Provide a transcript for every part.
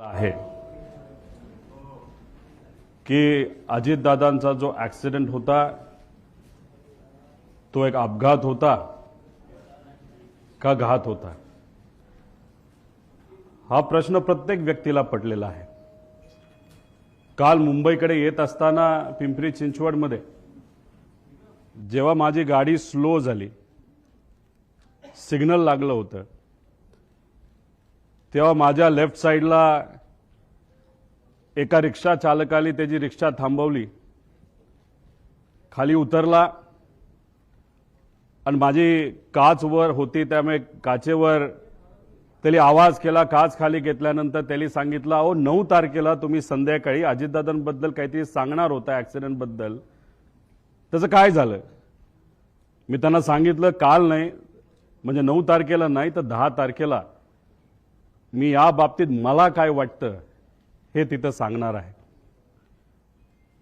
आहे की अजितदादांचा जो ऍक्सिडेंट होता तो एक अपघात होता का घात होता। हा प्रश्न प्रत्येक व्यक्तीला पडलेला आहे। काल मुंबईकडे येत असताना पिंपरी चिंचवडमध्ये जेव्हा माझी गाडी स्लो झाली, सिग्नल लागलं होतं, तेव्हा माझ्या लेफ्ट साइडला एका रिक्षा चालकाने त्याची रिक्षा थांबवली, खाली उतरला आणि माझी काच वर होती त्यामुळे काचेवर त्याने आवाज केला। काच खाली घेतल्यानंतर त्याने सांगितलं, अहो 9 तारखेला तुम्ही संध्याकाळी अजितदादांबद्दल काहीतरी सांगणार होता ऍक्सिडेंट बद्दल, त्याचं काय झालं? मी त्यांना सांगितलं काल नाही, म्हणजे 9 तारखेला नाही तर 10 तारखेला मी या बाबतीत मला काय वाटतं हे तिथं सांगणार आहे।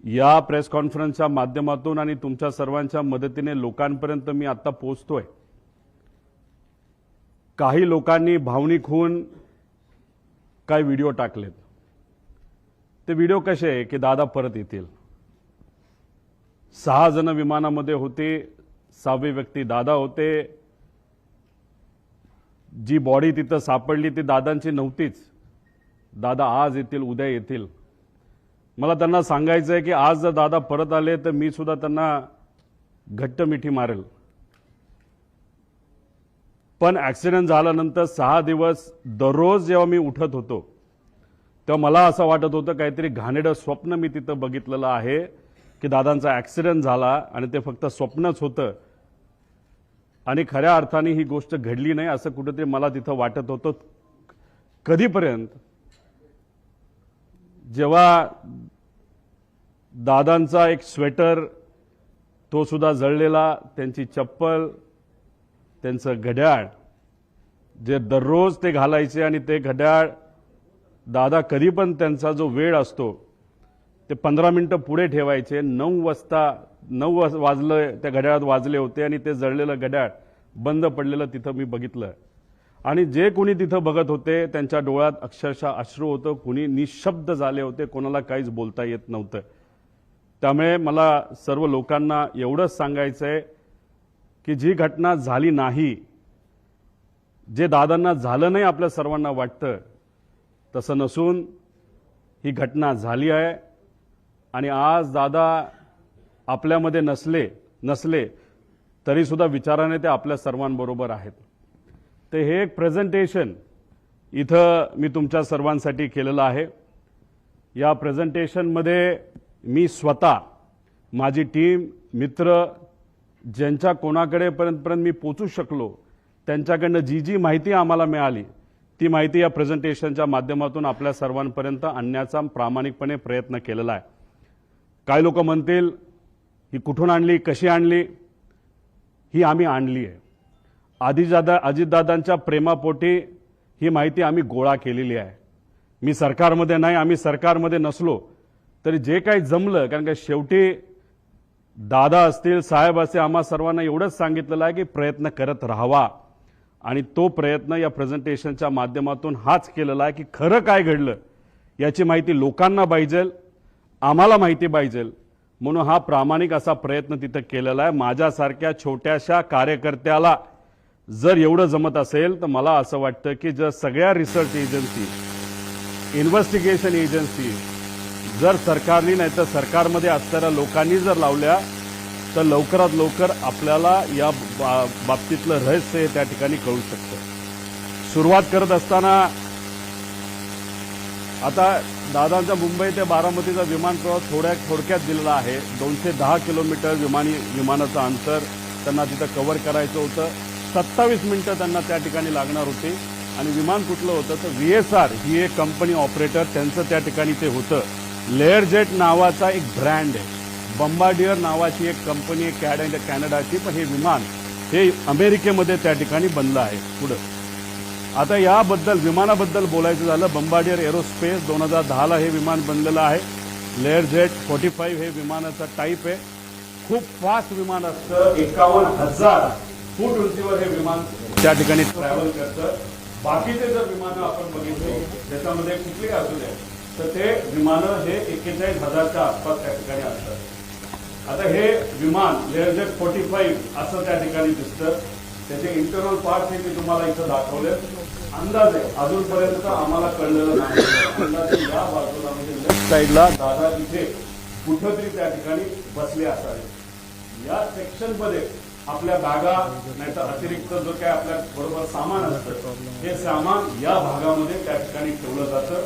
या प्रेस कॉन्फरन्सच्या माध्यमातून आणि तुमच्या सर्वांच्या मदतीने लोकांपर्यंत मी आता पोहोचतोय। काही लोकांनी भावनिक होऊन काही व्हिडिओ टाकलेत। ते व्हिडिओ कसे आहे की दादा परत येतील। 6 जण विमानामध्ये होते, 6वी व्यक्ती दादा होते। जी बॉडी तिथं सापडली ती दादांची नव्हतीच। दादा आज येतील, उद्या येतील। मला त्यांना सांगायचं आहे की आज जर दादा परत आले तर मी सुद्धा त्यांना घट्ट मिठी मारेल। पण ऍक्सिडेंट झाल्यानंतर 6 दिवस दररोज जेव्हा मी उठत होतो तेव्हा मला असं वाटत होतं काहीतरी घाणेरडं स्वप्न मी तिथं बघितलेलं आहे की दादांचा ऍक्सिडेंट झाला आणि ते फक्त स्वप्नच होतं आणि खऱ्या अर्थाने ही गोष्ट घडली नाही असं कुठेतरी मला तिथं वाटत होतं। कधीपर्यंत? जेव्हा दादांचा एक स्वेटर तो सुद्धा जळलेला, त्यांची चप्पल, त्यांचं घड्याळ जे दररोज ते घालायचे आणि ते घड्याळ दादा कधी पण त्यांचा जो वेळ असतो ते 15 मिनिटं पुढे ठेवायचे। 9 वाजलं त्या घड्याळात वाजले होते आणि ते जळलेलं घड्याळ बंद पडलेलं तिथं मी बघितलं आणि जे कोणी तिथं बघत होते त्यांच्या डोळ्यात अक्षरशः अश्रू होतं। कोणी निशब्द झाले होते, कोणाला काहीच बोलता येत नव्हतं। त्यामुळे मला सर्व लोकांना एवढंच सांगायचं आहे की जी घटना झाली नाही, जे दादांना झालं नाही आपल्या सर्वांना वाटतं तसं नसून ही घटना झाली आहे आणि आज दादा आपल्यामध्ये नसले तरी सुद्धा विचाराने ते आपल्या सर्वांबरोबर आहेत। ते हे एक प्रेझेंटेशन इथं मी तुमच्या सर्वांसाठी केलेलं आहे। या प्रेझेंटेशनमध्ये मी स्वतः, माझी टीम, मित्र, ज्यांच्या कोणाकडे पर्यंत मी पोचू शकलो त्यांच्याकडनं जी माहिती आम्हाला मिळाली ती माहिती या प्रेझेंटेशनच्या माध्यमातून आपल्या सर्वांपर्यंत आणण्याचा प्रामाणिकपणे प्रयत्न केलेला आहे। काही लोक म्हणतील ही कुठून आणली, कशी आणली? ही आम्ही आणली आहे। अजितदादांच्या प्रेमापोटी ही माहिती आम्ही गोळा केलेली आहे। मी सरकारमध्ये नाही, आम्ही सरकारमध्ये नसलो तरी जे काही जमलं, कारण का शेवटी दादा असतील, साहेब असतील, आम्हा सर्वांना एवढंच सांगितलेलं आहे की प्रयत्न करत राहावा आणि तो प्रयत्न या प्रेझेंटेशनच्या माध्यमातून हाच केलेला आहे की खरं काय घडलं याची माहिती लोकांना पाहिजे, आम्हाला माहिती पाहिजे, म्हणून हा प्रामाणिक असा प्रयत्न तिथं केलेला आहे। माझ्यासारख्या छोट्याशा कार्यकर्त्याला जर एवढं जमत असेल तर मला असं वाटतं की जर सगळ्या रिसर्च एजन्सी, इन्व्हेस्टिगेशन एजन्सी जर सरकारने नाही तर सरकारमध्ये असणाऱ्या लोकांनी जर लावल्या तर लवकरात लवकर आपल्याला या बाबतीतलं रहस्य त्या ठिकाणी कळू शकतं। सुरुवात करत असताना आता दादांचा मुंबई ते बारामतीचा विमान प्रवास थोडक्यात दिलेला आहे। 210 किलोमीटर विमानाचं अंतर त्यांना तिथं कव्हर करायचं होतं। 27 मिनिटं त्यांना त्या ठिकाणी लागणार होती आणि विमान कुठलं होतं तर VSR ही एक कंपनी ऑपरेटर, त्यांचं त्या ठिकाणी ते होतं। लेअरजेट नावाचा एक ब्रँड आहे, बंबार्डियर नावाची एक कंपनी आहे कॅनडाची, पण हे विमान हे अमेरिकेमध्ये त्या ठिकाणी बनलं आहे। पुढं आता याबद्दल विमानाबद्दल बोलायचं झालं, बंबार्डियर एरोस्पेस 2010ला हे विमान बनलेलं आहे। लेअरजेट 45 हे विमानाचा टाईप आहे। खूप फास्ट विमान असतं, 51,000 फूट उंचीवर हे विमान त्या ठिकाणी ट्रॅव्हल करतं बाकीचे जर विमानं आपण बघितले त्याच्यामध्ये कुठली असू द्या तर ते विमानं हे 41,000च्या आसपास त्या ठिकाणी असतात। आता हे विमान लेअरजेट 45 असं त्या ठिकाणी दिसतं। त्याचे इंटरनल पार्ट हे मी तुम्हाला इथं दाखवले। अंदाजे अजूनपर्यंत आम्हाला कळलेलं नाही, अंदाजे या बाजूला म्हणजे लेफ्ट साईडला दादा तिथे कुठंतरी त्या ठिकाणी बसले असावे। या सेक्शन मध्ये आपल्या बॅगा नाहीतर अतिरिक्त जो काय आपल्या बरोबर सामान असतं हे सामान या भागामध्ये त्या ठिकाणी ठेवलं जातं।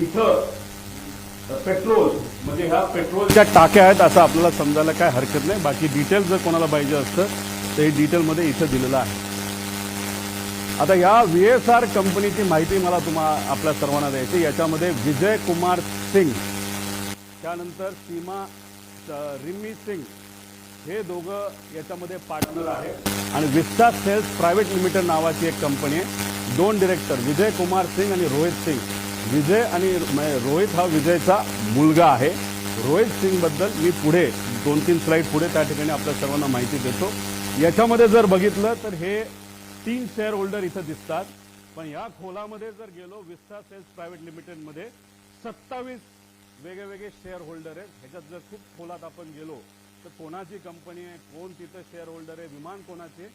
इथं पेट्रोल म्हणजे ह्या पेट्रोलच्या टाक्या आहेत असं आपल्याला समजायला काय हरकत नाही। बाकी डिटेल जर कोणाला पाहिजे असतं तर हे डिटेलमध्ये इथं दिलेलं आहे। आता या VSR कंपनीची माहिती मला आपल्या सर्वांना द्यायची। याच्यामध्ये विजय कुमार सिंग त्यानंतर सीमा रिमी सिंग हे दोघं याच्यामध्ये पार्टनर आहेत आणि विस्टा सेल्स प्रायव्हेट लिमिटेड नावाची एक कंपनी आहे। दोन डायरेक्टर विजय कुमार सिंग आणि रोहित सिंग। विजय आणि रोहित हा विजयचा मुलगा आहे। रोहित सिंग बद्दल मी पुढे 2-3 स्लाइड पुढे त्या ठिकाणी आपल्या सर्वांना माहिती देतो। याच्यामध्ये जर बघितलं तर हे 3 शेअर होल्डर इथं दिसतात, पण या खोलामध्ये जर गेलो विस्टा सेल्स प्रायव्हेट लिमिटेड मध्ये 27 वेगवेगळे शेअर होल्डर आहेत। ह्याच्यात जर खूप खोलात आपण गेलो तर कोणाची कंपनी आहे, कोण तिथं शेअर होल्डर आहे, विमान कोणाचे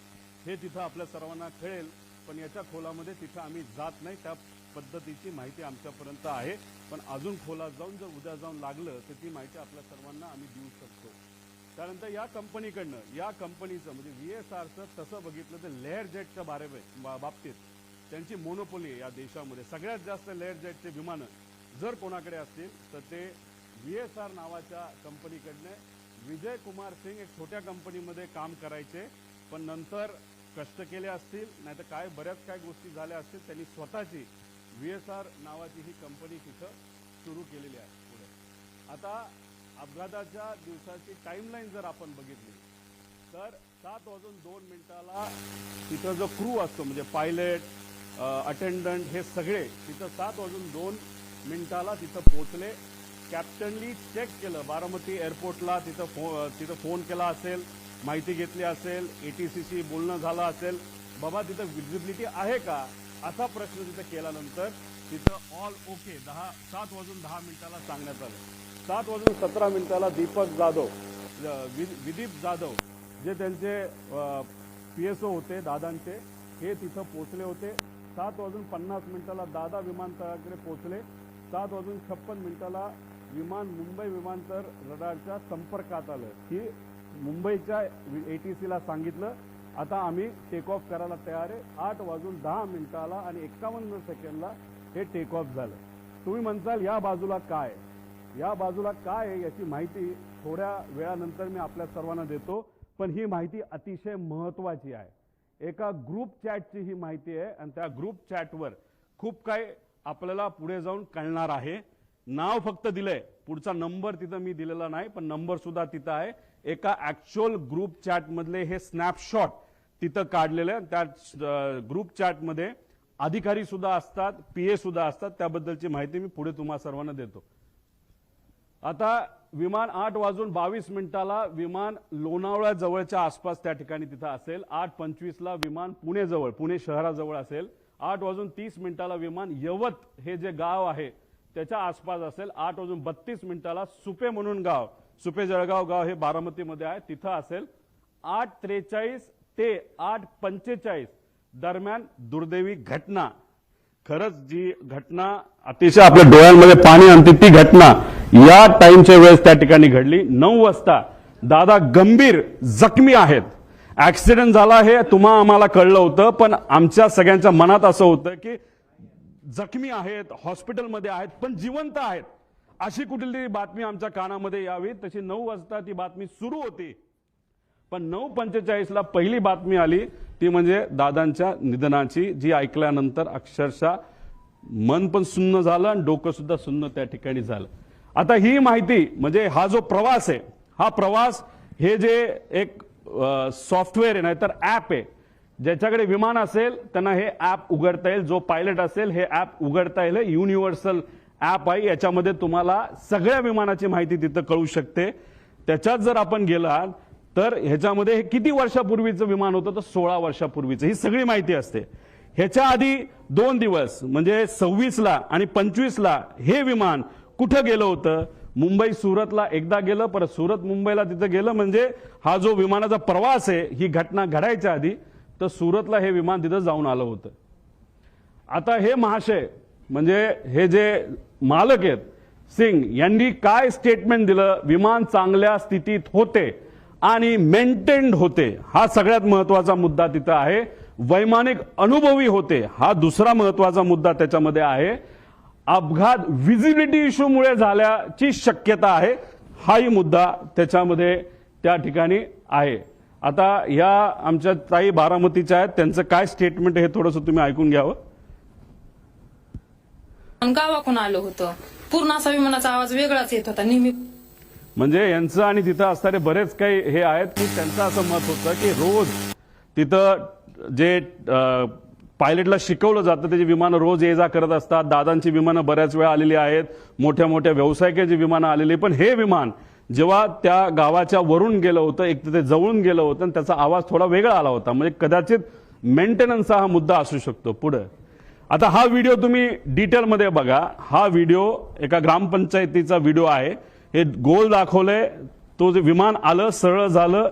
हे तिथं आपल्या सर्वांना कळेल, पण याच्या खोलामध्ये तिथं आम्ही जात नाही। त्या पद्धतीची माहिती आमच्यापर्यंत आहे, पण अजून खोलात जाऊन जर उद्या जाऊन लागलं तर ती माहिती आपल्या सर्वांना आम्ही देऊ शकतो। त्यानंतर या कंपनीकडनं या कंपनीचं म्हणजे VSRचं तसं बघितलं तर लेअर जेटच्या बाबतीत त्यांची मोनोपोली या देशामध्ये। सगळ्यात जास्त लेअर जेटचे विमानं जर कोणाकडे असतील तर ते VSR नावाच्या कंपनीकडनं। विजय कुमार सिंग एक छोट्या कंपनीमध्ये काम करायचे, पण नंतर कष्ट केले असतील नाहीतर काय बऱ्याच काय गोष्टी झाल्या असतील, त्यांनी स्वतःची VSR नावाची ही कंपनी तिथं सुरू केलेली आहे। पुढे आता अपघाताच्या दिवसाची टाइमलाईन जर आपण बघितली तर 7:02 तिथं जो क्रू असतो म्हणजे पायलट अटेंडंट हे सगळे तिथं 7:02 तिथं पोहोचले। कॅप्टनली चेक केलं बारामती एअरपोर्टला, तिथं फोन केला असेल, माहिती घेतली असेल, ATCशी बोलणं झालं असेल, बाबा तिथं विजिबिलिटी आहे का असा प्रश्न तिथं केल्यानंतर तिथं ऑल ओके 7:10 सांगण्यात आलं। 7:17 दीपक जाधव विदीप जाधव जे त्यांचे PSO होते दादांचे हे तिथं पोहोचले होते। 7:50 दादा विमानतळाकडे पोहोचले। 7:56 विमान मुंबई विमानतळ रडारच्या संपर्कात आलं की मुंबईच्या ATCला सांगितलं आता आम्ही टेक ऑफ करायला तयार आहे। 8:10 आणि 51 हे टेक ऑफ झालं। तुम्ही म्हणताल या बाजूला काय, या बाजूला काय आहे याची माहिती थोड्या वेळानंतर मी आपल्या सर्वांना देतो, पण ही माहिती अतिशय महत्त्वाची आहे। एका ग्रुप चॅटची ही माहिती आहे आणि त्या ग्रुप चॅटवर खूप काही आपल्याला पुढे जाऊन कळणार आहे। नाव फक्त दिलंय, पुढचा नंबर तिथं मी दिलेला नाही, पण नंबर सुद्धा तिथं आहे। एका ऍक्च्युअल ग्रुप चॅट मधले हे स्नॅपशॉट तिथं काढलेले आहे। त्या ग्रुप चॅट मध्ये अधिकारी सुद्धा असतात, PA सुद्धा असतात, त्याबद्दलची माहिती मी पुढे तुम्हा सर्वांना देतो। आता विमान 8:22 विमान लोणावळा जवळच्या आसपास त्या ठिकाणी तिथं असेल। 8:25 विमान पुणे जवळ, पुणे शहराजवळ असेल। 8:30 विमान यवत हे जे गाव आहे त्याच्या आसपास असेल। 8:32 सुपे म्हणून गाव, सुपे जळगाव गाव हे बारामतीमध्ये आहे तिथं असेल। 8:43 ते 8:45 दरम्यान दुर्दैवी घटना, खरंच जी घटना अतिशय आपल्या डोळ्यांमध्ये पाणी आणते ती घटना या टाइमच्या वेळेस त्या ठिकाणी घडली। 9 वाजता दादा गंभीर जखमी आहेत। ऍक्सिडेंट झाला हे आम्हाला कळलं होतं, पण आमच्या सगळ्यांच्या मनात असं होतं की जखमी आहेत, हॉस्पिटलमध्ये आहेत, पण जिवंत आहेत अशी कुठली बातमी आमच्या कानामध्ये यावी। तशी 9 वाजता ती बातमी सुरू होती, पण 9:45 पहिली बातमी आली ती म्हणजे दादांच्या निधनाची, जी ऐकल्यानंतर अक्षरशः मन पण सुन्न झालं आणि डोकं सुद्धा सुन्न त्या ठिकाणी झालं। आता ही माहिती म्हणजे हा जो प्रवास आहे, हा प्रवास हे जे एक सॉफ्टवेअर आहे नाहीतर ऍप आहे, ज्याच्याकडे विमान असेल त्यांना हे ऍप उघडता येईल, जो पायलट असेल हे ऍप उघडता येईल। युनिव्हर्सल ऍप आहे, याच्यामध्ये तुम्हाला सगळ्या विमानाची माहिती तिथं कळू शकते। त्याच्यात जर आपण गेलात तर ह्याच्यामध्ये हे किती वर्षापूर्वीचं विमान होतं तर 16 वर्षापूर्वीचं ही सगळी माहिती असते। ह्याच्या आधी 2 दिवस म्हणजे 26ला आणि 25ला हे विमान कुठं गेलं होतं? मुंबई सुरतला एकदा गेलं, परत सुरत मुंबईला तिथं गेलं. म्हणजे हा जो विमानाचा प्रवास आहे ही घटना घडायच्या आधी तर सुरतला हे विमान तिथं जाऊन आलं होतं. आता हे महाशय म्हणजे हे जे मालक आहेत सिंग यांनी काय स्टेटमेंट दिलं? विमान चांगल्या स्थितीत होते आणि मेंटेन्ड होते, हा सगळ्यात महत्वाचा मुद्दा तिथं आहे. वैमानिक अनुभवी होते, हा दुसरा महत्वाचा मुद्दा त्याच्यामध्ये आहे. अपघात व्हिजिबिलिटी इश्यूमुळे झाल्याची शक्यता आहे, हाही मुद्दा त्याच्यामध्ये त्या ठिकाणी आहे. आता या आमच्या ताई बारामतीच्या आहेत, त्यांचं काय स्टेटमेंट हे थोडंसं तुम्ही ऐकून घ्यावं. गावाकडून आलं होतं, पूर्ण असा विमानाचा आवाज वेगळाच येत होता नेहमी. म्हणजे यांचं आणि तिथं असणारे बरेच काही हे आहेत की त्यांचं असं मत होतं की रोज तिथं जे पायलटला शिकवलं जातं त्याची विमानं रोज ये जा करत असतात. दादांची विमानं बऱ्याच वेळा आलेली आहेत, मोठ्या मोठ्या व्यावसायिकांची विमानं आलेली. पण हे विमान जेव्हा त्या गावाच्या वरून गेलं होतं, एक तर ते जवळून गेलं होतं आणि त्याचा आवाज थोडा वेगळा आला होता. म्हणजे कदाचित मेंटेनन्सचा हा मुद्दा असू शकतो. पुढे आता हा व्हिडिओ तुम्ही डिटेलमध्ये बघा. हा व्हिडिओ एका ग्रामपंचायतीचा व्हिडिओ आहे. हे गोल दाखवलंय, तो जे विमान आलं सरळ झालं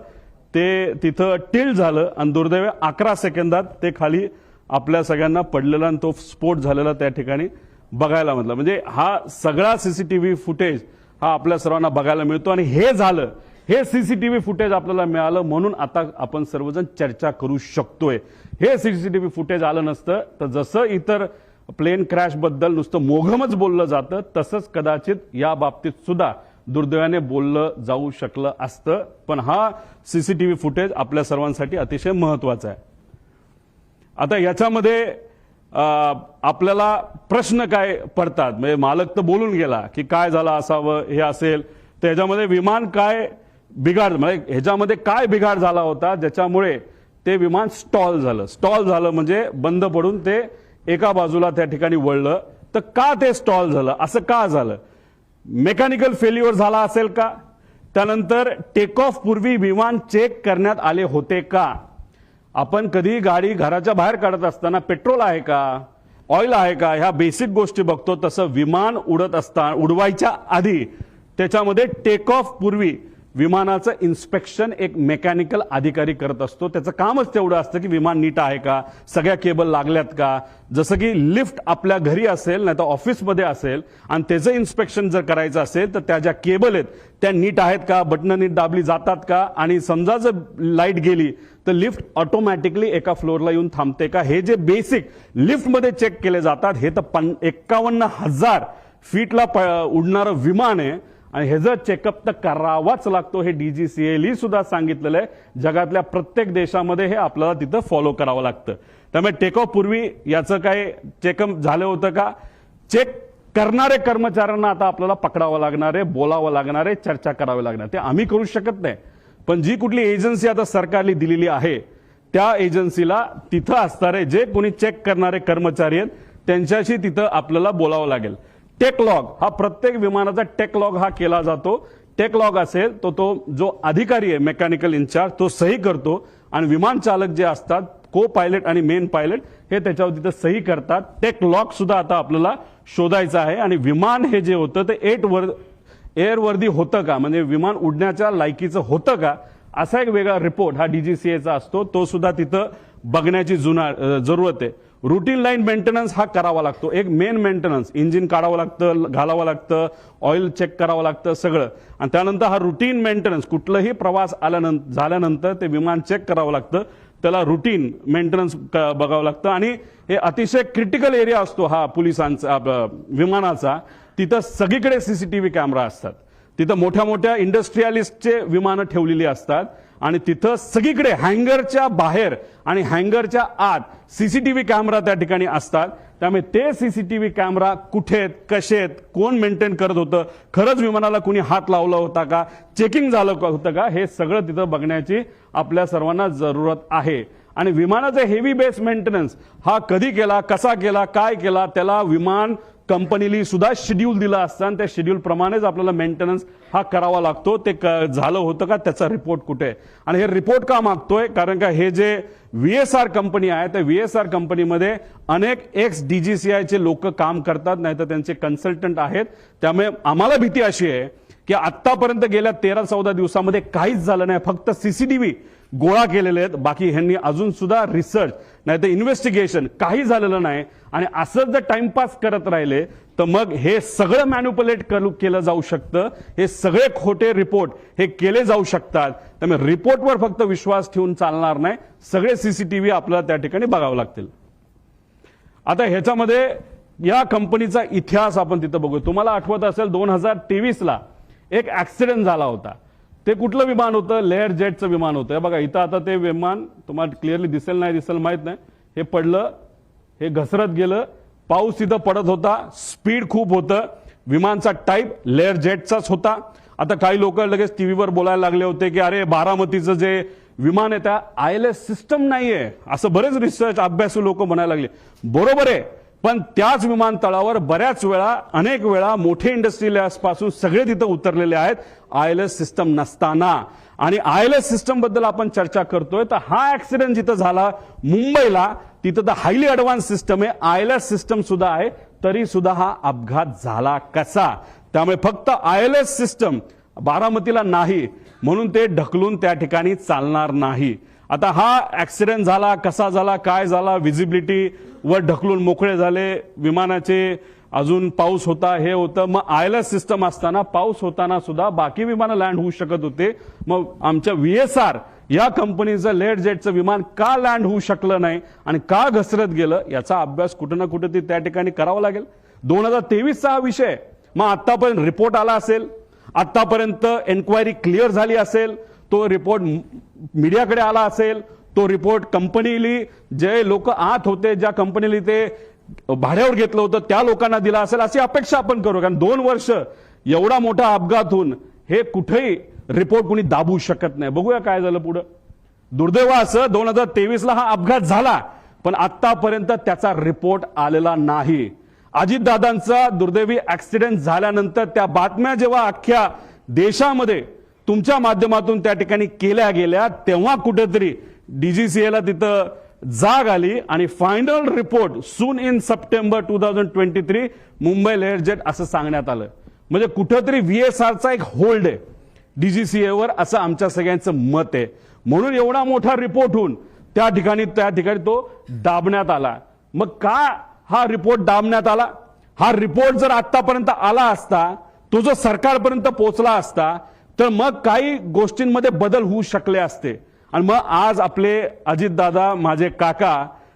ते तिथं टिल्ट झालं आणि दुर्दैवी 11 सेकंदात ते खाली आपल्या सगळ्यांना पडलेला आणि तो स्फोट झालेला त्या ठिकाणी बघायला मिळाला. म्हणजे हा सगळा सीसीटीव्ही फुटेज हा आपल्या सर्वांना बघायला मिळतो. आणि हे झालं, हे सीसीटीव्ही फुटेज आपल्याला मिळालं म्हणून आता आपण सर्वजण चर्चा करू शकतोय. हे सीसीटीव्ही फुटेज आलं नसतं तर जसं इतर प्लेन क्रॅश बद्दल नुसतं मोघमच बोललं जातं तसंच कदाचित या बाबतीत सुद्धा दुर्दैवाने बोललं जाऊ शकलं असतं. पण हा सीसीटीव्ही फुटेज आपल्या सर्वांसाठी अतिशय महत्वाचा आहे. आता याच्यामध्ये आपल्याला प्रश्न काय पडतात? म्हणजे मालक तर बोलून गेला की काय झालं असावं, हे असेल तर ह्याच्यामध्ये विमान काय बिघाड, म्हणजे ह्याच्यामध्ये काय बिघाड झाला होता ज्याच्यामुळे ते विमान स्टॉल झालं. स्टॉल झालं म्हणजे बंद पडून ते एका बाजूला त्या ठिकाणी वळलं. तर का ते स्टॉल झालं, असं का झालं? मेकॅनिकल फेल्युअर झाला असेल का? त्यानंतर टेक ऑफ पूर्वी विमान चेक करण्यात आले होते का? आपण कधी गाडी घराच्या बाहेर काढत असताना पेट्रोल आहे का, ऑइल आहे का, ह्या बेसिक गोष्टी बघतो. तसं विमान उडवायच्या आधी त्याच्यामध्ये टेक ऑफ पूर्वी विमानाचं इन्स्पेक्शन एक मेकॅनिकल अधिकारी करत असतो. त्याचं कामच तेवढं असतं की विमान नीट आहे का, सगळ्या केबल लागल्यात का. जसं की लिफ्ट आपल्या घरी असेल नाही तर ऑफिसमध्ये असेल आणि त्याचं इन्स्पेक्शन जर करायचं असेल तर त्या ज्या केबल आहेत त्या नीट आहेत का, बटणं नीट दाबली जातात का, आणि समजा जर लाईट गेली तर लिफ्ट ऑटोमॅटिकली एका फ्लोअरला येऊन थांबते का, हे जे बेसिक लिफ्टमध्ये चेक केले जातात. हे तर 51,000 फीटला उडणारं विमान आहे आणि ह्याचं चेकअप तर करावाच लागतो. हे DGCA सुद्धा सांगितलेलं आहे. जगातल्या प्रत्येक देशामध्ये हे आपल्याला तिथं फॉलो करावं लागतं. त्यामुळे टेक ऑफ पूर्वी याचं काय चेकअप झालं होतं का? चेक करणारे कर्मचाऱ्यांना आता आपल्याला पकडावं लागणार आहे, बोलावं लागणार आहे, चर्चा करावी लागणार. ते आम्ही करू शकत नाही. पण जी कुठली एजन्सी आता सरकारने दिलेली आहे त्या एजन्सीला तिथं असणारे जे कोणी चेक करणारे कर्मचारी आहेत त्यांच्याशी तिथं आपल्याला बोलावं लागेल. टेक लॉग हा प्रत्येक विमानाचा टेक लॉग हा केला जातो. टेक लॉग असेल तो जो अधिकारी आहे मेकॅनिकल इन्चार्ज तो सही करतो आणि विमान चालक जे असतात को पायलट आणि मेन पायलट हे त्याच्यावर तिथं सही करतात. टेक लॉग सुद्धा आता आपल्याला शोधायचं आहे. आणि विमान हे जे होतं ते एअरवर्दी होतं का, म्हणजे विमान उडण्याच्या लायकीचं होतं का, असा एक वेगळा रिपोर्ट हा DGCAचा असतो. तो सुद्धा तिथं बघण्याची जरूरत आहे. रुटीन लाईन मेंटेनन्स हा करावा लागतो. एक मेन मेंटेनन्स, इंजिन काढावं लागतं, घालावं लागतं, ऑइल चेक करावं लागतं सगळं. आणि त्यानंतर हा रुटीन मेंटेनन्स, कुठलाही प्रवास झाल्यानंतर ते विमान चेक करावं लागतं, त्याला रुटीन मेंटेनन्स बघावं लागतं. आणि हे अतिशय क्रिटिकल एरिया असतो हा पोलिसांचा विमानाचा. तिथं सगळीकडे सीसीटीव्ही कॅमेरा असतात. तिथं मोठ्या मोठ्या इंडस्ट्रियलिस्टचे विमानं ठेवलेली असतात आणि तिथं सगळीकडे हँगरच्या बाहेर आणि हँगरच्या आत सीसीटीव्ही कॅमेरा त्या ठिकाणी असतात. त्यामुळे ते सीसीटीव्ही कॅमेरा कुठे आहेत, कसे आहेत, कोण मेंटेन करत होतं, खरंच विमानाला कुणी हात लावला होता का, चेकिंग झालं होतं का, हे सगळं तिथं बघण्याची आपल्या सर्वांना जरूरत आहे. आणि विमानाचा हेवी बेस मेंटेनन्स हा कधी केला, कसा केला, काय केला, त्याला विमान कंपनीली सुद्धा शेड्यूल दिला असतं आणि त्या शेड्यूल प्रमाणेच आपल्याला मेंटेनन्स हा करावा लागतो. ते झालं होतं का, त्याचा रिपोर्ट कुठे आहे. आणि हे रिपोर्ट का मागतोय, कारण का हे जे VSR कंपनी आहे त्या VSR कंपनीमध्ये अनेक एक्स DGCIचे लोक काम करतात, नाहीतर त्यांचे कन्सल्टंट आहेत. त्यामुळे आम्हाला भीती अशी आहे की आतापर्यंत गेल्या 13-14 दिवसामध्ये काहीच झालं नाही, फक्त CCTV गोळा केलेले आहेत. बाकी ह्यांनी अजून सुद्धा रिसर्च नाही तर इन्व्हेस्टिगेशन काही झालेलं नाही. आणि असं जर टाइमपास करत राहिले तर मग हे सगळं मॅन्युप्युलेट केलं जाऊ शकतं. हे सगळे खोटे रिपोर्ट हे केले जाऊ शकतात. त्यामुळे रिपोर्टवर फक्त विश्वास ठेवून चालणार नाही, सगळे CCTV आपल्याला त्या ठिकाणी बघावं लागतील. आता ह्याच्यामध्ये या कंपनीचा इतिहास आपण तिथं बघू. तुम्हाला आठवत असेल 2023ला एक ऍक्सिडेंट झाला होता. ते कुठलं विमान होतं, लेअर जेटचं विमान होतं. बघा इथं आता ते विमान तुम्हाला क्लिअरली दिसेल नाही दिसेल माहित नाही, हे पडलं, हे घसरत गेलं, पाऊस तिथं पडत होता, स्पीड खूप होतं, विमानचा टाईप लेअर जेटचाच होता. आता काही लोक लगेच टीव्हीवर बोलायला लागले होते की अरे बारामतीचं जे विमान आहे त्या ILS सिस्टम नाहीये, असं बरेच रिसर्च अभ्यासू लोक म्हणायला लागले. बरोबर आहे, पण त्याच विमानतळावर बऱ्याच वेळा अनेक वेळा मोठे इंडस्ट्रियल पासून सगळे तिथं उतरलेले आहेत ILS सिस्टम नसताना. आणि ILS सिस्टम बद्दल आपण चर्चा करतोय तर हा ऍक्सिडेंट जिथं झाला मुंबईला, तिथं तर हायली ऍडव्हान्स सिस्टम आहे, ILS सिस्टम सुद्धा आहे, तरी सुद्धा हा अपघात झाला कसा. त्यामुळे फक्त ILS सिस्टम बारामतीला नाही म्हणून ते ढकलून त्या ठिकाणी चालणार नाही. आता हा ऍक्सिडेंट झाला, कसा झाला, काय झाला, व्हिजिबिलिटी वर ढकलून मोकळे झाले विमानाचे, अजून पाऊस होता, हे होतं. मग ILS सिस्टम असताना पाऊस होताना सुद्धा बाकी विमानं लँड होऊ शकत होते. मग आमच्या VSR या कंपनीचं लेअर जेटचं विमान का लँड होऊ शकलं नाही आणि का घसरत गेलं, याचा अभ्यास कुठं ना कुठे त्या ठिकाणी करावा लागेल. 2023चा हा विषय. मग आतापर्यंत रिपोर्ट आला असेल, आतापर्यंत एन्क्वायरी क्लिअर झाली असेल, तो रिपोर्ट मीडियाकडे आला असेल, तो रिपोर्ट कंपनीली जे लोक आत होते, ज्या कंपनीली ते भाड्यावर घेतलं होतं त्या लोकांना दिला असेल, अशी अपेक्षा आपण करू. कारण 2 वर्ष एवढा मोठा अपघात होऊन हे कुठेही रिपोर्ट कुणी दाबू शकत नाही. बघूया काय झालं पुढं. दुर्दैव असं 2023ला हा अपघात झाला, पण आतापर्यंत त्याचा रिपोर्ट आलेला नाही. अजितदादांचा दुर्दैवी ऍक्सिडेंट झाल्यानंतर त्या बातम्या जेव्हा अख्ख्या देशामध्ये तुमच्या माध्यमातून त्या ठिकाणी केल्या गेल्या, तेव्हा कुठेतरी DGCAला तिथं जाग आली आणि final report soon in September 2023 Mumbai layer jet असं सांगण्यात आलं. म्हणजे कुठेतरी VSRचा एक होल्ड आहे DGCAवर, असं आमच्या सगळ्यांचं मत आहे. म्हणून एवढा मोठा रिपोर्ट होऊन त्या ठिकाणी तो दाबण्यात आला. मग का हा रिपोर्ट दाबण्यात आला? हा रिपोर्ट जर आतापर्यंत आला असता, तो जर सरकारपर्यंत पोहोचला असता, तर मग काही गोष्टींमध्ये बदल होऊ शकले असते. आणि मग आज आपले अजितदादा, माझे काका,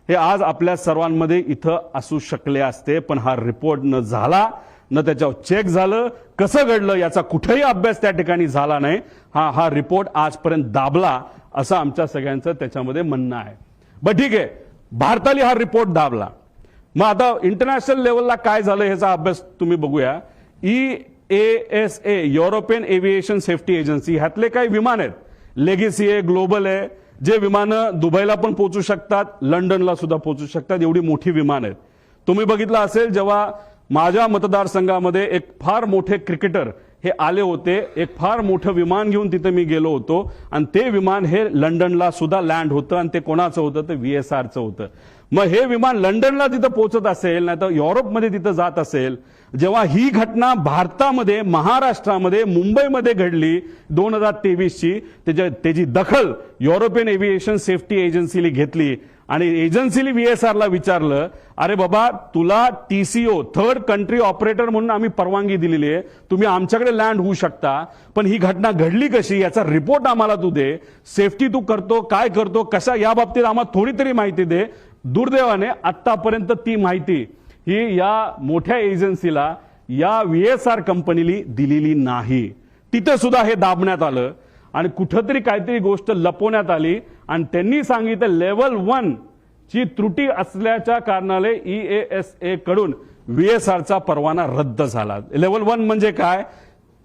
हे आज आपल्या सर्वांमध्ये इथं असू शकले असते. पण हा रिपोर्ट न झाला, न त्याच्यावर चेक झालं, कसं घडलं याचा कुठेही अभ्यास त्या ठिकाणी झाला नाही. हा रिपोर्ट आजपर्यंत दाबला असं आमच्या सगळ्यांचं त्याच्यामध्ये म्हणणं आहे. बरं ठीक आहे, भारताने हा रिपोर्ट दाबला. मग आता इंटरनॅशनल लेवलला काय झालं ह्याचा अभ्यास तुम्ही बघूया. EASA European aviation safety agency, ह्यातले काही विमान आहेत, लेगेसी आहे, ग्लोबल आहे, जे विमानं दुबईला पण पोहोचू शकतात, लंडनला सुद्धा पोहोचू शकतात, एवढी मोठी विमान आहेत. तुम्ही बघितलं असेल जेव्हा माझ्या मतदारसंघामध्ये एक फार मोठे क्रिकेटर हे आले होते, एक फार मोठं विमान घेऊन तिथे मी गेलो होतो आणि ते विमान हे लंडनला सुद्धा लँड होतं आणि ते कोणाचं होतं, ते VSRचं होतं. मग हे विमान लंडनला तिथं पोहोचत असेल, नाही तर युरोपमध्ये तिथं जात असेल, जेव्हा ही घटना भारतामध्ये, महाराष्ट्रामध्ये, मुंबईमध्ये घडली 2023ची, त्याची दखल युरोपियन एव्हिएशन सेफ्टी एजन्सीने घेतली आणि एजन्सीने VSRला विचारलं, अरे बाबा तुला TCO थर्ड कंट्री ऑपरेटर म्हणून आम्ही परवानगी दिलेली आहे, तुम्ही आमच्याकडे लँड होऊ शकता, पण ही घटना घडली कशी याचा रिपोर्ट आम्हाला तू दे, सेफ्टी तू करतो काय करतो कशा, या बाबतीत आम्हाला थोडी तरी माहिती दे. दुर्दैवाने आतापर्यंत ती माहिती ही या मोठ्या एजन्सीला, या VSR कंपनीली दिलेली नाही. तिथे सुद्धा हे दाबण्यात आलं आणि कुठंतरी काहीतरी गोष्ट लपवण्यात आली आणि त्यांनी सांगितलं लेवल 1 ची त्रुटी असल्याच्या कारणाने EASA कडून VSRचा परवाना रद्द झाला. लेवल 1 म्हणजे काय?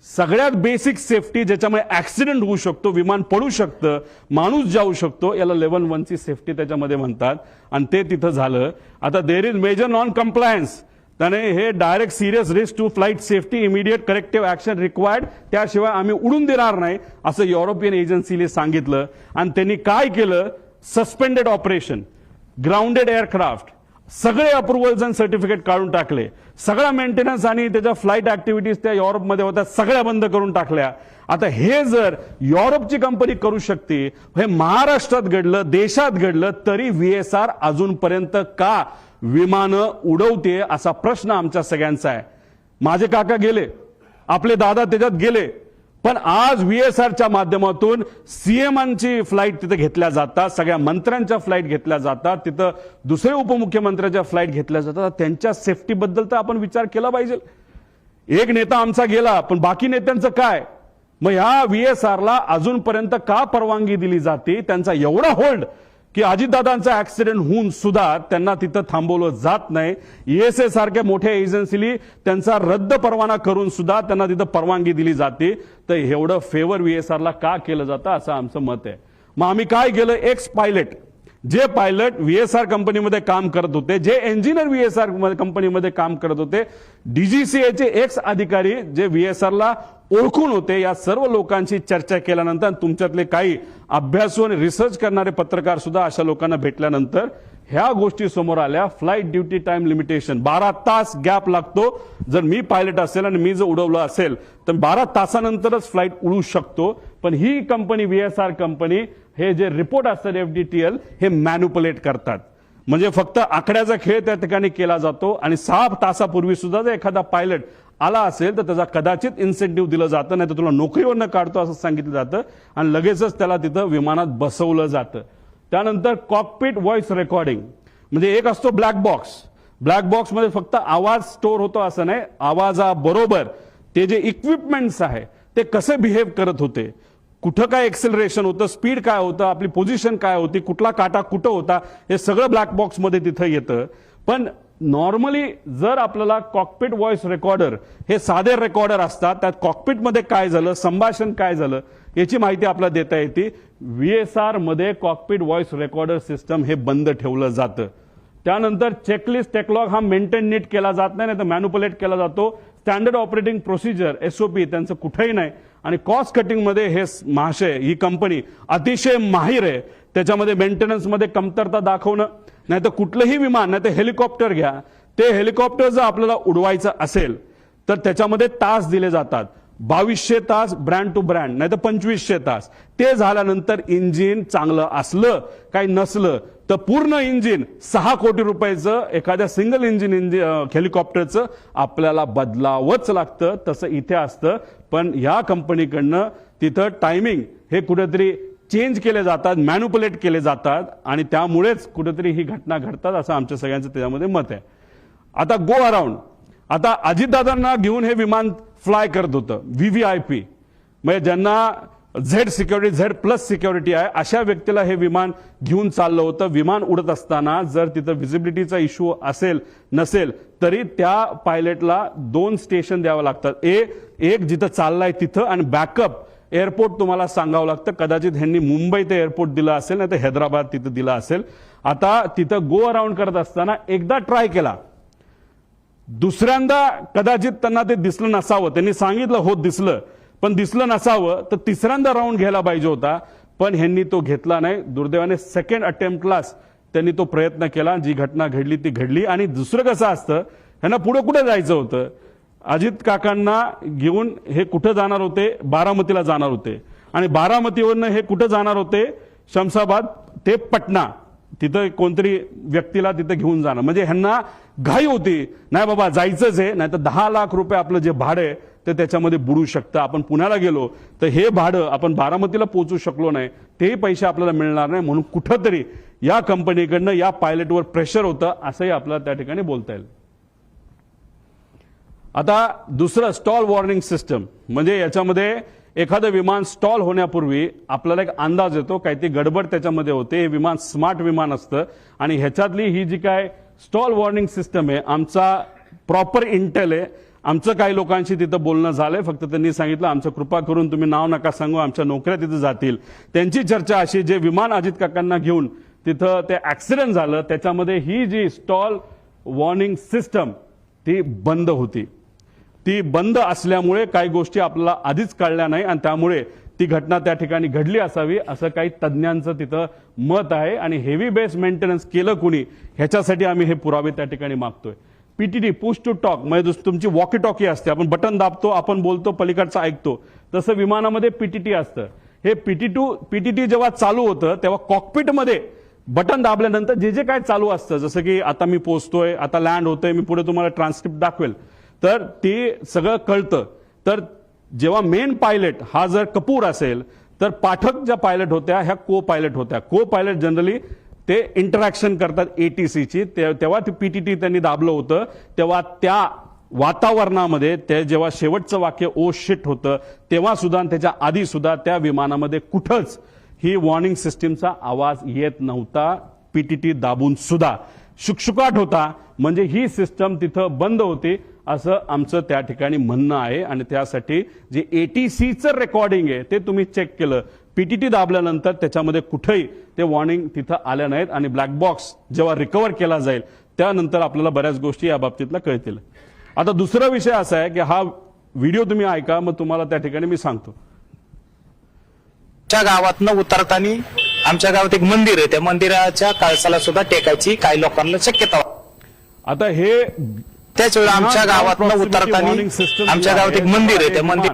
सगळ्यात बेसिक सेफ्टी, ज्याच्यामुळे ऍक्सिडेंट होऊ शकतो, विमान पडू शकतं, माणूस जाऊ शकतो, याला लेवल 1 ची सेफ्टी त्याच्यामध्ये म्हणतात आणि ते तिथं झालं. आता there is major non compliance, त्याने हे direct serious risk to flight safety immediate corrective action required, त्याशिवाय आम्ही उडून देणार नाही असं युरोपियन एजन्सीने सांगितलं. आणि त्यांनी काय केलं, सस्पेंडेड ऑपरेशन, ग्राउंडेड एअरक्राफ्ट, सगळे अप्रुव्हल्स आणि सर्टिफिकेट काढून टाकले. सगळा मेंटेनन्स आणि त्याच्या फ्लाईट ऍक्टिव्हिटीज त्या युरोपमध्ये होत्या सगळ्या बंद करून टाकल्या. आता हे जर युरोपची कंपनी करू शकते, हे महाराष्ट्रात घडलं, देशात घडलं, तरी व्हीएसआर अजूनपर्यंत का विमानं उडवते असा प्रश्न आमच्या सगळ्यांचा आहे. माझे काका गेले, आपले दादा त्याच्यात गेले, पण आज व्हीएसआरच्या माध्यमातून सीएमांची फ्लाईट तिथे घेतल्या जातात, सगळ्या मंत्र्यांच्या फ्लाईट घेतल्या जातात, तिथं दुसरे उपमुख्यमंत्र्यांच्या फ्लाईट घेतल्या जातात. त्यांच्या सेफ्टीबद्दल तर आपण विचार केला पाहिजे. एक नेता आमचा गेला, पण बाकी नेत्यांचं काय? मग ह्या व्हीएसआरला अजूनपर्यंत का परवानगी दिली जाते? त्यांचा एवढा होल्ड की अजितदादांचा ऍक्सिडेंट होऊन सुद्धा त्यांना तिथं थांबवलं जात नाही. ईएसए सारख्या मोठ्या एजन्सीली त्यांचा रद्द परवाना करून सुद्धा त्यांना तिथं परवानगी दिली जाते. तर एवढं फेवर व्हीएसआरला का केलं जातं असं आमचं मत आहे. मग आम्ही काय केलं, एक्स पायलट, जे पायलट व्हीएसआर कंपनीमध्ये काम करत होते, जे इंजिनियर व्हीएसआर कंपनीमध्ये काम करत होते, डीजीसीएचे एक्स अधिकारी जे व्हीएसआरला ओळखून होते, या सर्व लोकांची चर्चा केल्यानंतर तुमच्यातले काही अभ्यासू आणि रिसर्च करणारे पत्रकार सुद्धा अशा लोकांना भेटल्यानंतर ह्या गोष्टी समोर आल्या. फ्लाईट ड्युटी टाइम लिमिटेशन, 12 तास गॅप लागतो. जर मी पायलट असेल आणि मी जर उडवलं असेल तर 12 तासानंतरच फ्लाईट उडू शकतो. पण ही कंपनी व्हीएसआर कंपनी हे जे रिपोर्ट असतात एफडीटीएल हे मॅन्युपुलेट करतात. म्हणजे फक्त आकड्याचा खेळ त्या ठिकाणी केला जातो आणि 6 तासापूर्वी सुद्धा जर एखादा पायलट आला असेल तर त्याचा कदाचित इन्सेंटिव्ह दिलं जातं, नाही तर तुला नोकरीवरनं काढतो असं सांगितलं जातं आणि लगेचच त्याला तिथं विमानात बसवलं जातं. त्यानंतर कॉकपिट व्हॉइस रेकॉर्डिंग, म्हणजे एक असतो ब्लॅक बॉक्स. ब्लॅक बॉक्समध्ये फक्त आवाज स्टोअर होतो असं नाही, आवाजाबरोबर ते जे इक्विपमेंट्स आहे ते कसे बिहेव करत होते, कुठं काय एक्सेलरेशन होतं, स्पीड काय होतं, आपली पोझिशन काय होती, कुठला काटा कुठं होता, हे सगळं ब्लॅक बॉक्समध्ये तिथं येतं. पण नॉर्मली जर आपल्याला कॉकपिट व्हॉइस रेकॉर्डर हे साधे रेकॉर्डर असतात, त्यात कॉकपिटमध्ये काय झालं, संभाषण काय झालं याची माहिती आपल्याला देता येते. व्हीएसआर मध्ये कॉकपिट व्हॉइस रेकॉर्डर सिस्टम हे बंद ठेवलं जातं. त्यानंतर चेकलिस्ट टेकलॉग हा मेंटेन नीट केला जात नाही, तर मॅन्युपुलेट केला जातो. स्टँडर्ड ऑपरेटिंग प्रोसिजर एसओपी त्यांचं कुठेही नाही. आणि कॉस्ट कटिंग मध्ये हे महाशय, ही कंपनी अतिशय माहिर आहे. त्याच्यामध्ये मेंटेनन्समध्ये कमतरता दाखवणं, नाही तर कुठलंही विमान, नाही तर हेलिकॉप्टर घ्या, ते हेलिकॉप्टर जर आपल्याला उडवायचं असेल तर त्याच्यामध्ये तास दिले जातात. 2200 तास ब्रँड टू ब्रँड, नाही तर 2500 तास. ते झाल्यानंतर इंजिन चांगलं असलं काही नसलं तर पूर्ण इंजिन 6 कोटी रुपयाचं एखाद्या सिंगल इंजिन हेलिकॉप्टरचं आपल्याला बदलावंच लागतं. तसं इथे असतं. पण या कंपनीकडनं तिथं टायमिंग हे कुठेतरी चेंज केले जातात, मॅन्युपुलेट केले जातात आणि त्यामुळेच कुठेतरी ही घटना घडतात असं आमच्या सगळ्यांचं त्याच्यामध्ये मत आहे. आता गो अराउंड, आता अजितदादांना घेऊन हे विमान फ्लाय करत होतं व्हीव्हीआयपी, म्हणजे ज्यांना Z security, Z plus security आहे, अशा व्यक्तीला हे विमान घेऊन चाललं होतं. विमान उडत असताना जर तिथं व्हिजिबिलिटीचा इश्यू असेल नसेल तरी त्या पायलटला 2 स्टेशन द्यावं लागतात. एक जिथं चाललाय तिथं आणि बॅकअप एअरपोर्ट तुम्हाला सांगावं लागतं. कदाचित ह्यांनी मुंबई ते एअरपोर्ट दिलं असेल, नाही तर हैदराबाद तिथं दिलं असेल. आता तिथं गो अराउंड करत असताना एकदा ट्राय केला, दुसऱ्यांदा कदाचित त्यांना ते दिसलं नसावं. त्यांनी सांगितलं हो दिसलं, पण दिसलं नसावं, तर तिसऱ्यांदा राऊंड घ्यायला पाहिजे होता. पण ह्यांनी तो घेतला नाही. दुर्दैवाने सेकंड अटेम्प्टलाच त्यांनी तो प्रयत्न केला. जी घटना घडली ती घडली. आणि दुसरं कसं असतं, ह्यांना पुढे कुठे जायचं होतं, अजित काकांना घेऊन हे कुठं जाणार होते, बारामतीला जाणार होते. आणि बारामतीवरनं हे कुठं जाणार होते, शमशाबाद ते पटना, तिथं कोणतरी व्यक्तीला तिथं घेऊन जाणं. म्हणजे ह्यांना घाई होती, नाही बाबा जायचंच आहे, नाही तर 10 लाख रुपये आपलं जे भाडं आहे ते त्याच्यामध्ये बुडू शकतं. आपण पुण्याला गेलो तर हे भाडं आपण बारामतीला पोहोचू शकलो नाही, तेही पैसे आपल्याला मिळणार नाही. म्हणून कुठंतरी या कंपनीकडनं या पायलटवर प्रेशर होतं असंही आपल्याला त्या ठिकाणी बोलता येईल. आता दुसरं स्टॉल वॉर्निंग सिस्टम, म्हणजे याच्यामध्ये एखादं विमान स्टॉल होण्यापूर्वी आपल्याला एक अंदाज येतो, काही ती गडबड त्याच्यामध्ये होते. हे विमान स्मार्ट विमान असतं आणि ह्याच्यातली ही जी काय स्टॉल वॉर्निंग सिस्टम आहे, आमचा प्रॉपर इंटेल आहे. आमचं काही लोकांशी तिथं बोलणं झालंय, फक्त त्यांनी सांगितलं आमचं कृपा करून तुम्ही नाव नका सांगू, आमच्या नोकऱ्या तिथं जातील. त्यांची चर्चा अशी, जे विमान अजित काकांना घेऊन तिथं ते ऍक्सिडेंट झालं त्याच्यामध्ये ही जी स्टॉल वॉर्निंग सिस्टम ती बंद होती. ती बंद असल्यामुळे काही गोष्टी आपल्याला आधीच कळल्या नाही आणि त्यामुळे ती घटना त्या ठिकाणी घडली असावी असं काही तज्ज्ञांचं तिथं मत आहे. आणि हेवी बेस मेंटेनन्स केलं कुणी ह्याच्यासाठी आम्ही हे पुरावे त्या ठिकाणी मागतोय. पीटीटी पुश टू टॉक म्हणजे तुमची वॉकी टॉकी असते, आपण बटन दाबतो, आपण बोलतो, पलीकडचा ऐकतो, तसं विमानामध्ये पीटीटी असतं. हे पीटीटी जेव्हा चालू होतं तेव्हा कॉकपिटमध्ये बटन दाबल्यानंतर जे जे काय चालू असतं, जसं की आता मी पोहोचतोय, आता लँड होतोय, मी पुढे तुम्हाला ट्रान्सक्रिप्ट दाखवेल, तर ते सगळं कळतं. तर जेव्हा मेन पायलट हा जर कपूर असेल तर पाठक ज्या पायलट होत्या ह्या को पायलट होत्या. को पायलट जनरली ते इंटरॅक्शन करतात एटीसीची. तेव्हा ती पीटीटी त्यांनी दाबलं होतं तेव्हा त्या वातावरणामध्ये ते जेव्हा शेवटचं वाक्य ओ शिट होतं तेव्हा सुद्धा त्याच्या आधी सुद्धा त्या विमानामध्ये कुठंच ही वॉर्निंग सिस्टीमचा आवाज येत नव्हता. पीटीटी दाबून सुद्धा शुकशुकाट होता म्हणजे ही सिस्टम तिथं बंद होती असं आमचं त्या ठिकाणी म्हणणं आहे. आणि त्यासाठी जे एटीसीचं रेकॉर्डिंग आहे ते तुम्ही चेक केलं, पीटीटी दाबल्यानंतर त्याच्यामध्ये कुठेही ते वॉर्निंग तिथं आल्या नाहीत. आणि ब्लॅक बॉक्स जेव्हा रिकव्हर केला जाईल त्यानंतर आपल्याला बऱ्याच गोष्टी या बाबतीतला कळतील. आता दुसरा विषय असा आहे की हा व्हिडिओ तुम्ही ऐका, मग तुम्हाला त्या ठिकाणी मी सांगतो. आमच्या गावातनं उतरताना आमच्या गावात एक मंदिर आहे, त्या मंदिराच्या कळसाला सुद्धा टेकायची काही लोकांना शक्यता. आता हे त्याच वेळेला आमच्या गावातनं उतरताना आमच्या गावात एक मंदिर आहे, त्या मंदिर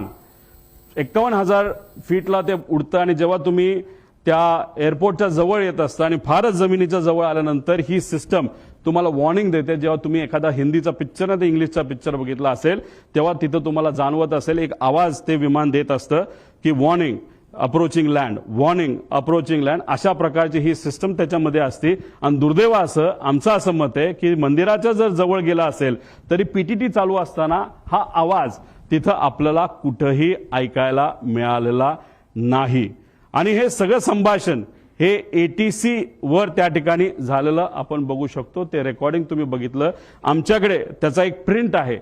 51,000 फीटला ते उडतं आणि जेव्हा तुम्ही त्या एअरपोर्टच्या जवळ येत असता आणि फारच जमिनीच्या जवळ आल्यानंतर ही सिस्टम तुम्हाला वॉर्निंग देते. जेव्हा तुम्ही एखादा हिंदीचा पिक्चर नाही तर इंग्लिशचा पिक्चर बघितला असेल तेव्हा तिथं तुम्हाला जाणवत असेल एक आवाज ते विमान देत असतं की warning approaching land, warning approaching land, अशा प्रकारची ही सिस्टम त्याच्यामध्ये असते. आणि दुर्दैव असं आमचं असं मत आहे की मंदिराच्या जर जवळ गेला असेल तरी पीटीटी चालू असताना हा आवाज तिथं आपल्याला कुठंही ऐकायला मिळालेला नाही. आणि हे सगळं संभाषण हे एटीसी वर त्या ठिकाणी झालेलं आपण बघू शकतो. ते रेकॉर्डिंग तुम्ही बघितलं, आमच्याकडे त्याचा एक प्रिंट आहे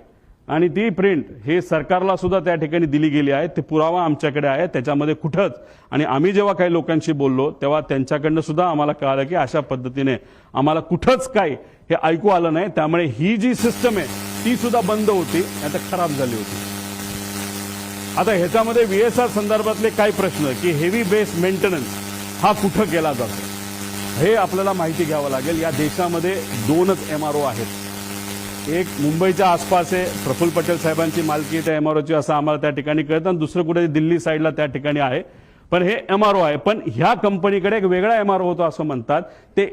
आणि ती प्रिंट हे सरकारला सुद्धा त्या ठिकाणी दिली गेली आहे. ते पुरावा आमच्याकडे आहे त्याच्यामध्ये कुठंच. आणि आम्ही जेव्हा काही लोकांशी बोललो तेव्हा त्यांच्याकडनं सुद्धा आम्हाला कळालं की अशा पद्धतीने आम्हाला कुठंच काही हे ऐकू आलं नाही. त्यामुळे ही जी सिस्टम आहे ती सुद्धा बंद होती, आता खराब झाली होती. आता ह्याच्यामध्ये व्हीएसआर संदर्भातले काही प्रश्न की हेवी बेस मेंटेनन्स हा कुठं केला जातो हे आपल्याला माहिती घ्यावं लागेल. या देशामध्ये 2च एमआरओ आहेत. एक मुंबईच्या आसपास आहे, प्रफुल्ल पटेल साहेबांची मालकी त्या एमआरओची असं आम्हाला त्या ठिकाणी कळतं, आणि दुसरं कुठे दिल्ली साईडला त्या ठिकाणी आहे. पण हे एमआरओ आहे. पण ह्या कंपनीकडे एक वेगळा एमआरओ होतो असं म्हणतात. ते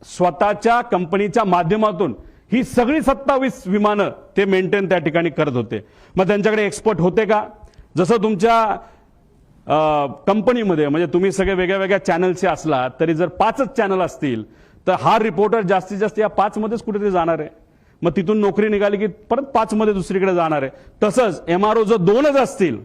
स्वतःच्या कंपनीच्या माध्यमातून ही सगळी 27 विमानं ते मेंटेन त्या ठिकाणी करत होते. मग त्यांच्याकडे एक्सपर्ट होते का? जसं तुमच्या कंपनीमध्ये म्हणजे तुम्ही सगळे वेगळ्या वेगळ्या चॅनलचे असला तरी जर 5च चॅनल असतील तर हा रिपोर्टर जास्तीत जास्त या 5 मध्येच कुठेतरी जाणार आहे. मग तिथून नोकरी निघाली की परत 5 मध्ये दुसरीकडे जाणार आहे. तसंच एमआरओ जर 2च असतील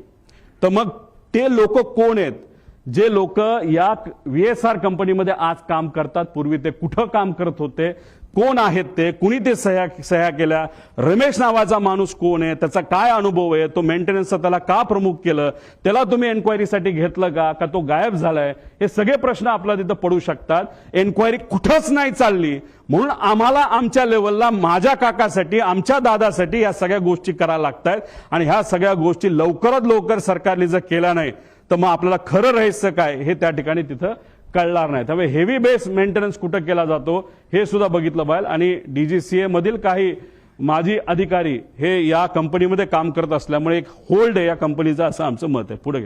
तर मग ते लोक कोण आहेत जे लोक या व्हीएसआर कंपनीमध्ये आज काम करतात? पूर्वी ते कुठं काम करत होते? कोण आहेत ते? कुणी ते सह्या केल्या? रमेश नावाचा माणूस कोण आहे? त्याचा काय अनुभव आहे? तो मेंटेनन्सचा त्याला का प्रमुख केलं? त्याला तुम्ही एन्क्वायरीसाठी घेतलं का तो गायब झालाय? हे सगळे प्रश्न आपल्याला तिथं पडू शकतात. एन्क्वायरी कुठंच नाही चालली म्हणून आम्हाला आमच्या लेवलला माझ्या काकासाठी आमच्या दादासाठी या सगळ्या गोष्टी करायला लागतात. आणि ह्या सगळ्या गोष्टी लवकरात लवकर सरकारने जर केल्या नाही तर मग आपल्याला खरं रहस्य काय हे त्या ठिकाणी तिथं कळणार नाही. त्यामुळे हेवी बेस मेंटेनन्स कुठं केला जातो हे सुद्धा बघितलं पाहिजे. आणि डीजीसीए मधील काही माजी अधिकारी हे या कंपनीमध्ये काम करत असल्यामुळे एक होल्ड आहे या कंपनीचा असं आमचं मत आहे. पुढे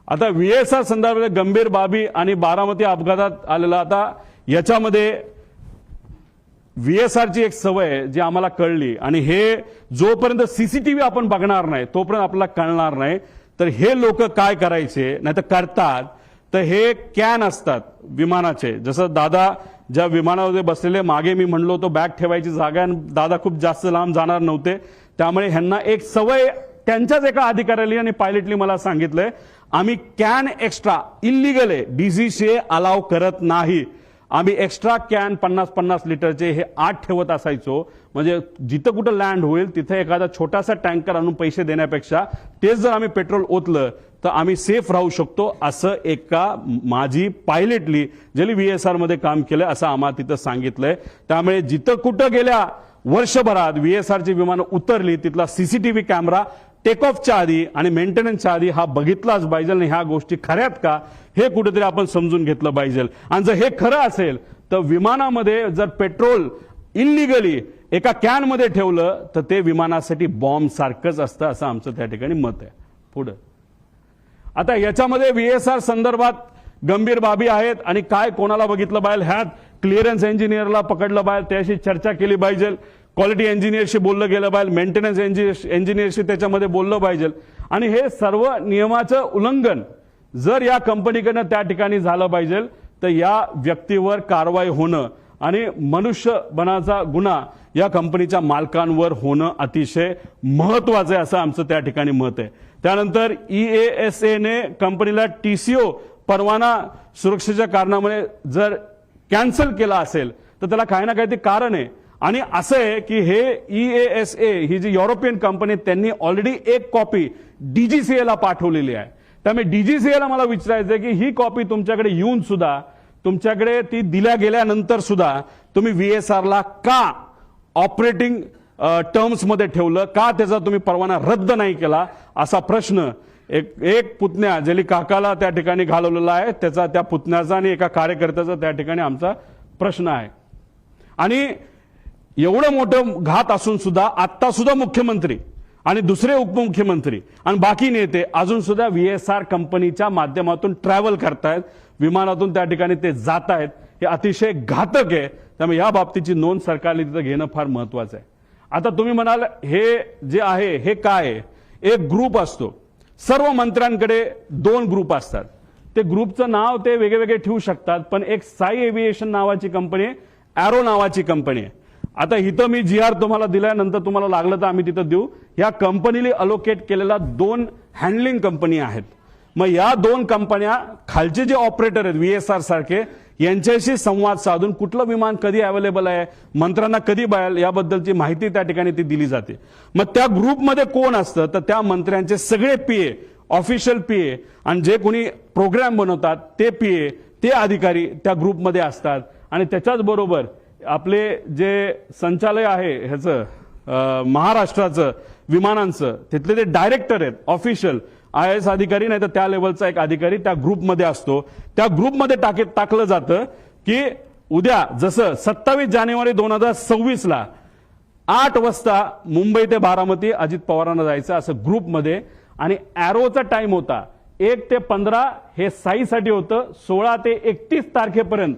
आता व्हीएसआर संदर्भात गंभीर बाबी आणि बारामती अपघातात आलेला, आता याच्यामध्ये व्हीएसआरची एक सवय आहे जी आम्हाला कळली. आणि हे जोपर्यंत सीसीटीव्ही आपण बघणार नाही तोपर्यंत आपल्याला कळणार नाही. तर हे लोक काय करायचे नाही तर करतात तर हे कॅन असतात विमानाचे. जसं दादा ज्या विमानामध्ये बसलेले, मागे मी म्हणलो तो बॅग ठेवायची जागा आणि दादा खूप जास्त लांब जाणार नव्हते त्यामुळे ह्यांना एक सवय त्यांच्याच एका अधिकाऱ्याने आणि पायलटली मला सांगितलंय, आम्ही कॅन एक्स्ट्रा इल्लीगल आहे, डीजीसीए अलाव करत नाही. आम्ही एक्स्ट्रा कॅन 50-50 लिटरचे हे 8 ठेवत असायचो. म्हणजे जिथं कुठं लँड होईल तिथे एखादा छोटासा टँकर आणून पैसे देण्यापेक्षा तेच जर आम्ही पेट्रोल ओतलं तर आम्ही सेफ राहू शकतो असं एका माझी पायलटली ज्यांनी व्हीएसआर मध्ये काम केलं असं आम्हाला तिथं सांगितलंय. त्यामुळे जिथं कुठं गेल्या वर्षभरात VSRची विमानं उतरली तिथला CCTV कॅमेरा टेक ऑफच्या आधी आणि मेंटेनन्सच्या आधी हा बघितलाच पाहिजे आणि ह्या गोष्टी खऱ्यात का हे कुठेतरी आपण समजून घेतलं पाहिजे. आणि जर हे खरं असेल तर विमानामध्ये जर पेट्रोल इलिगली एका कॅनमध्ये ठेवलं तर ते विमानासाठी बॉम्ब सारखंच असतं असं आमचं त्या ठिकाणी मत आहे. पुढे आता याच्यामध्ये VSR संदर्भात गंभीर बाबी आहेत आणि काय कोणाला बघितलं पाहिजे, ह्यात क्लिअरन्स इंजिनियरला पकडलं पाहिजे, त्याशी चर्चा केली पाहिजे, क्वालिटी इंजिनियरशी बोललं गेलं पाहिजे, मेंटेनन्स इंजिनियरशी त्याच्यामध्ये बोललं पाहिजे. आणि हे सर्व नियमाचं उल्लंघन जर या कंपनीकडनं त्या ठिकाणी झालं पाहिजे तर या व्यक्तीवर कारवाई होणं आणि मनुष्यबळाचा गुन्हा या कंपनीच्या मालकांवर होणं अतिशय महत्वाचं आहे असं आमचं त्या ठिकाणी मत आहे. त्यानंतर EASA ने कंपनीला TCO परवाना सुरक्षेच्या कारणामुळे जर कॅन्सल केला असेल तर त्याला काही ना काही ते कारण आहे. आणि असं आहे की हे EASA ही जी युरोपियन कंपनी त्यांनी ऑलरेडी एक कॉपी DGCA ला पाठवलेली आहे. त्यामुळे DGCA ला मला विचारायचं आहे की ही कॉपी तुमच्याकडे येऊन सुद्धा तुमच्याकडे ती दिल्या गेल्यानंतर सुद्धा तुम्ही VSR ला का ऑपरेटिंग टर्म्स मध्ये ठेवलं, का त्याचा तुम्ही परवाना रद्द नाही केला असा प्रश्न एक पुतण्या जेली काकाला त्या ठिकाणी घालवलेला आहे, त्याचा त्या पुतण्याचा आणि एका कार्यकर्त्याचा त्या ठिकाणी आमचा प्रश्न आहे. आणि एवढं मोठं घात असून सुद्धा आता सुद्धा मुख्यमंत्री आणि दुसरे उपमुख्यमंत्री आणि बाकी नेते अजून सुद्धा VSR कंपनीच्या माध्यमातून ट्रॅव्हल करतायत, विमानातून त्या ठिकाणी ते जात आहेत. हे अतिशय घातक आहे. त्यामुळे या बाबतीची नोंद सरकारने तिथं घेणं फार महत्वाचं आहे. आता तुम्ही म्हणाल हे जे आहे हे काय आहे, एक ग्रुप असतो, सर्व मंत्र्यांकडे 2 ग्रुप असतात, ते ग्रुपचं नाव ते वेगळे ठेवू शकतात, पण एक साई एव्हिएशन नावाची कंपनी आहे, एरो नावाची कंपनी आहे. आता इथं मी GR तुम्हाला दिल्यानंतर तुम्हाला लागलं तर आम्ही तिथं देऊ. या कंपनीला अलोकेट केलेला 2 हँडलिंग कंपनी आहेत. मग या 2 कंपन्या खालचे जे ऑपरेटर आहेत VSR सारखे यांच्याशी संवाद साधून कुठलं विमान कधी अवेलेबल आहे, मंत्र्यांना कधी बाहेर याबद्दलची माहिती त्या ठिकाणी ती दिली जाते. मग त्या ग्रुपमध्ये कोण असतं तर त्या मंत्र्यांचे सगळे PA, ऑफिशियल PA आणि जे कोणी प्रोग्राम बनवतात ते PA, ते अधिकारी त्या ग्रुपमध्ये असतात. आणि त्याच्याच बरोबर आपले जे संचालय आहे ह्याचं महाराष्ट्राचं विमानांचं तिथले ते डायरेक्टर आहेत, ऑफिशियल IAS अधिकारी नाही तर त्या लेवलचा एक अधिकारी त्या ग्रुपमध्ये असतो. त्या ग्रुपमध्ये टाकलं जातं की उद्या जसं 27 जानेवारी 2026 ला 8 वाजता मुंबई ते बारामती अजित पवारांना जायचं असं ग्रुपमध्ये. आणि एरोचा टाइम होता 1 ते 15 हे साईसाठी होतं, 16 ते 31 तारखेपर्यंत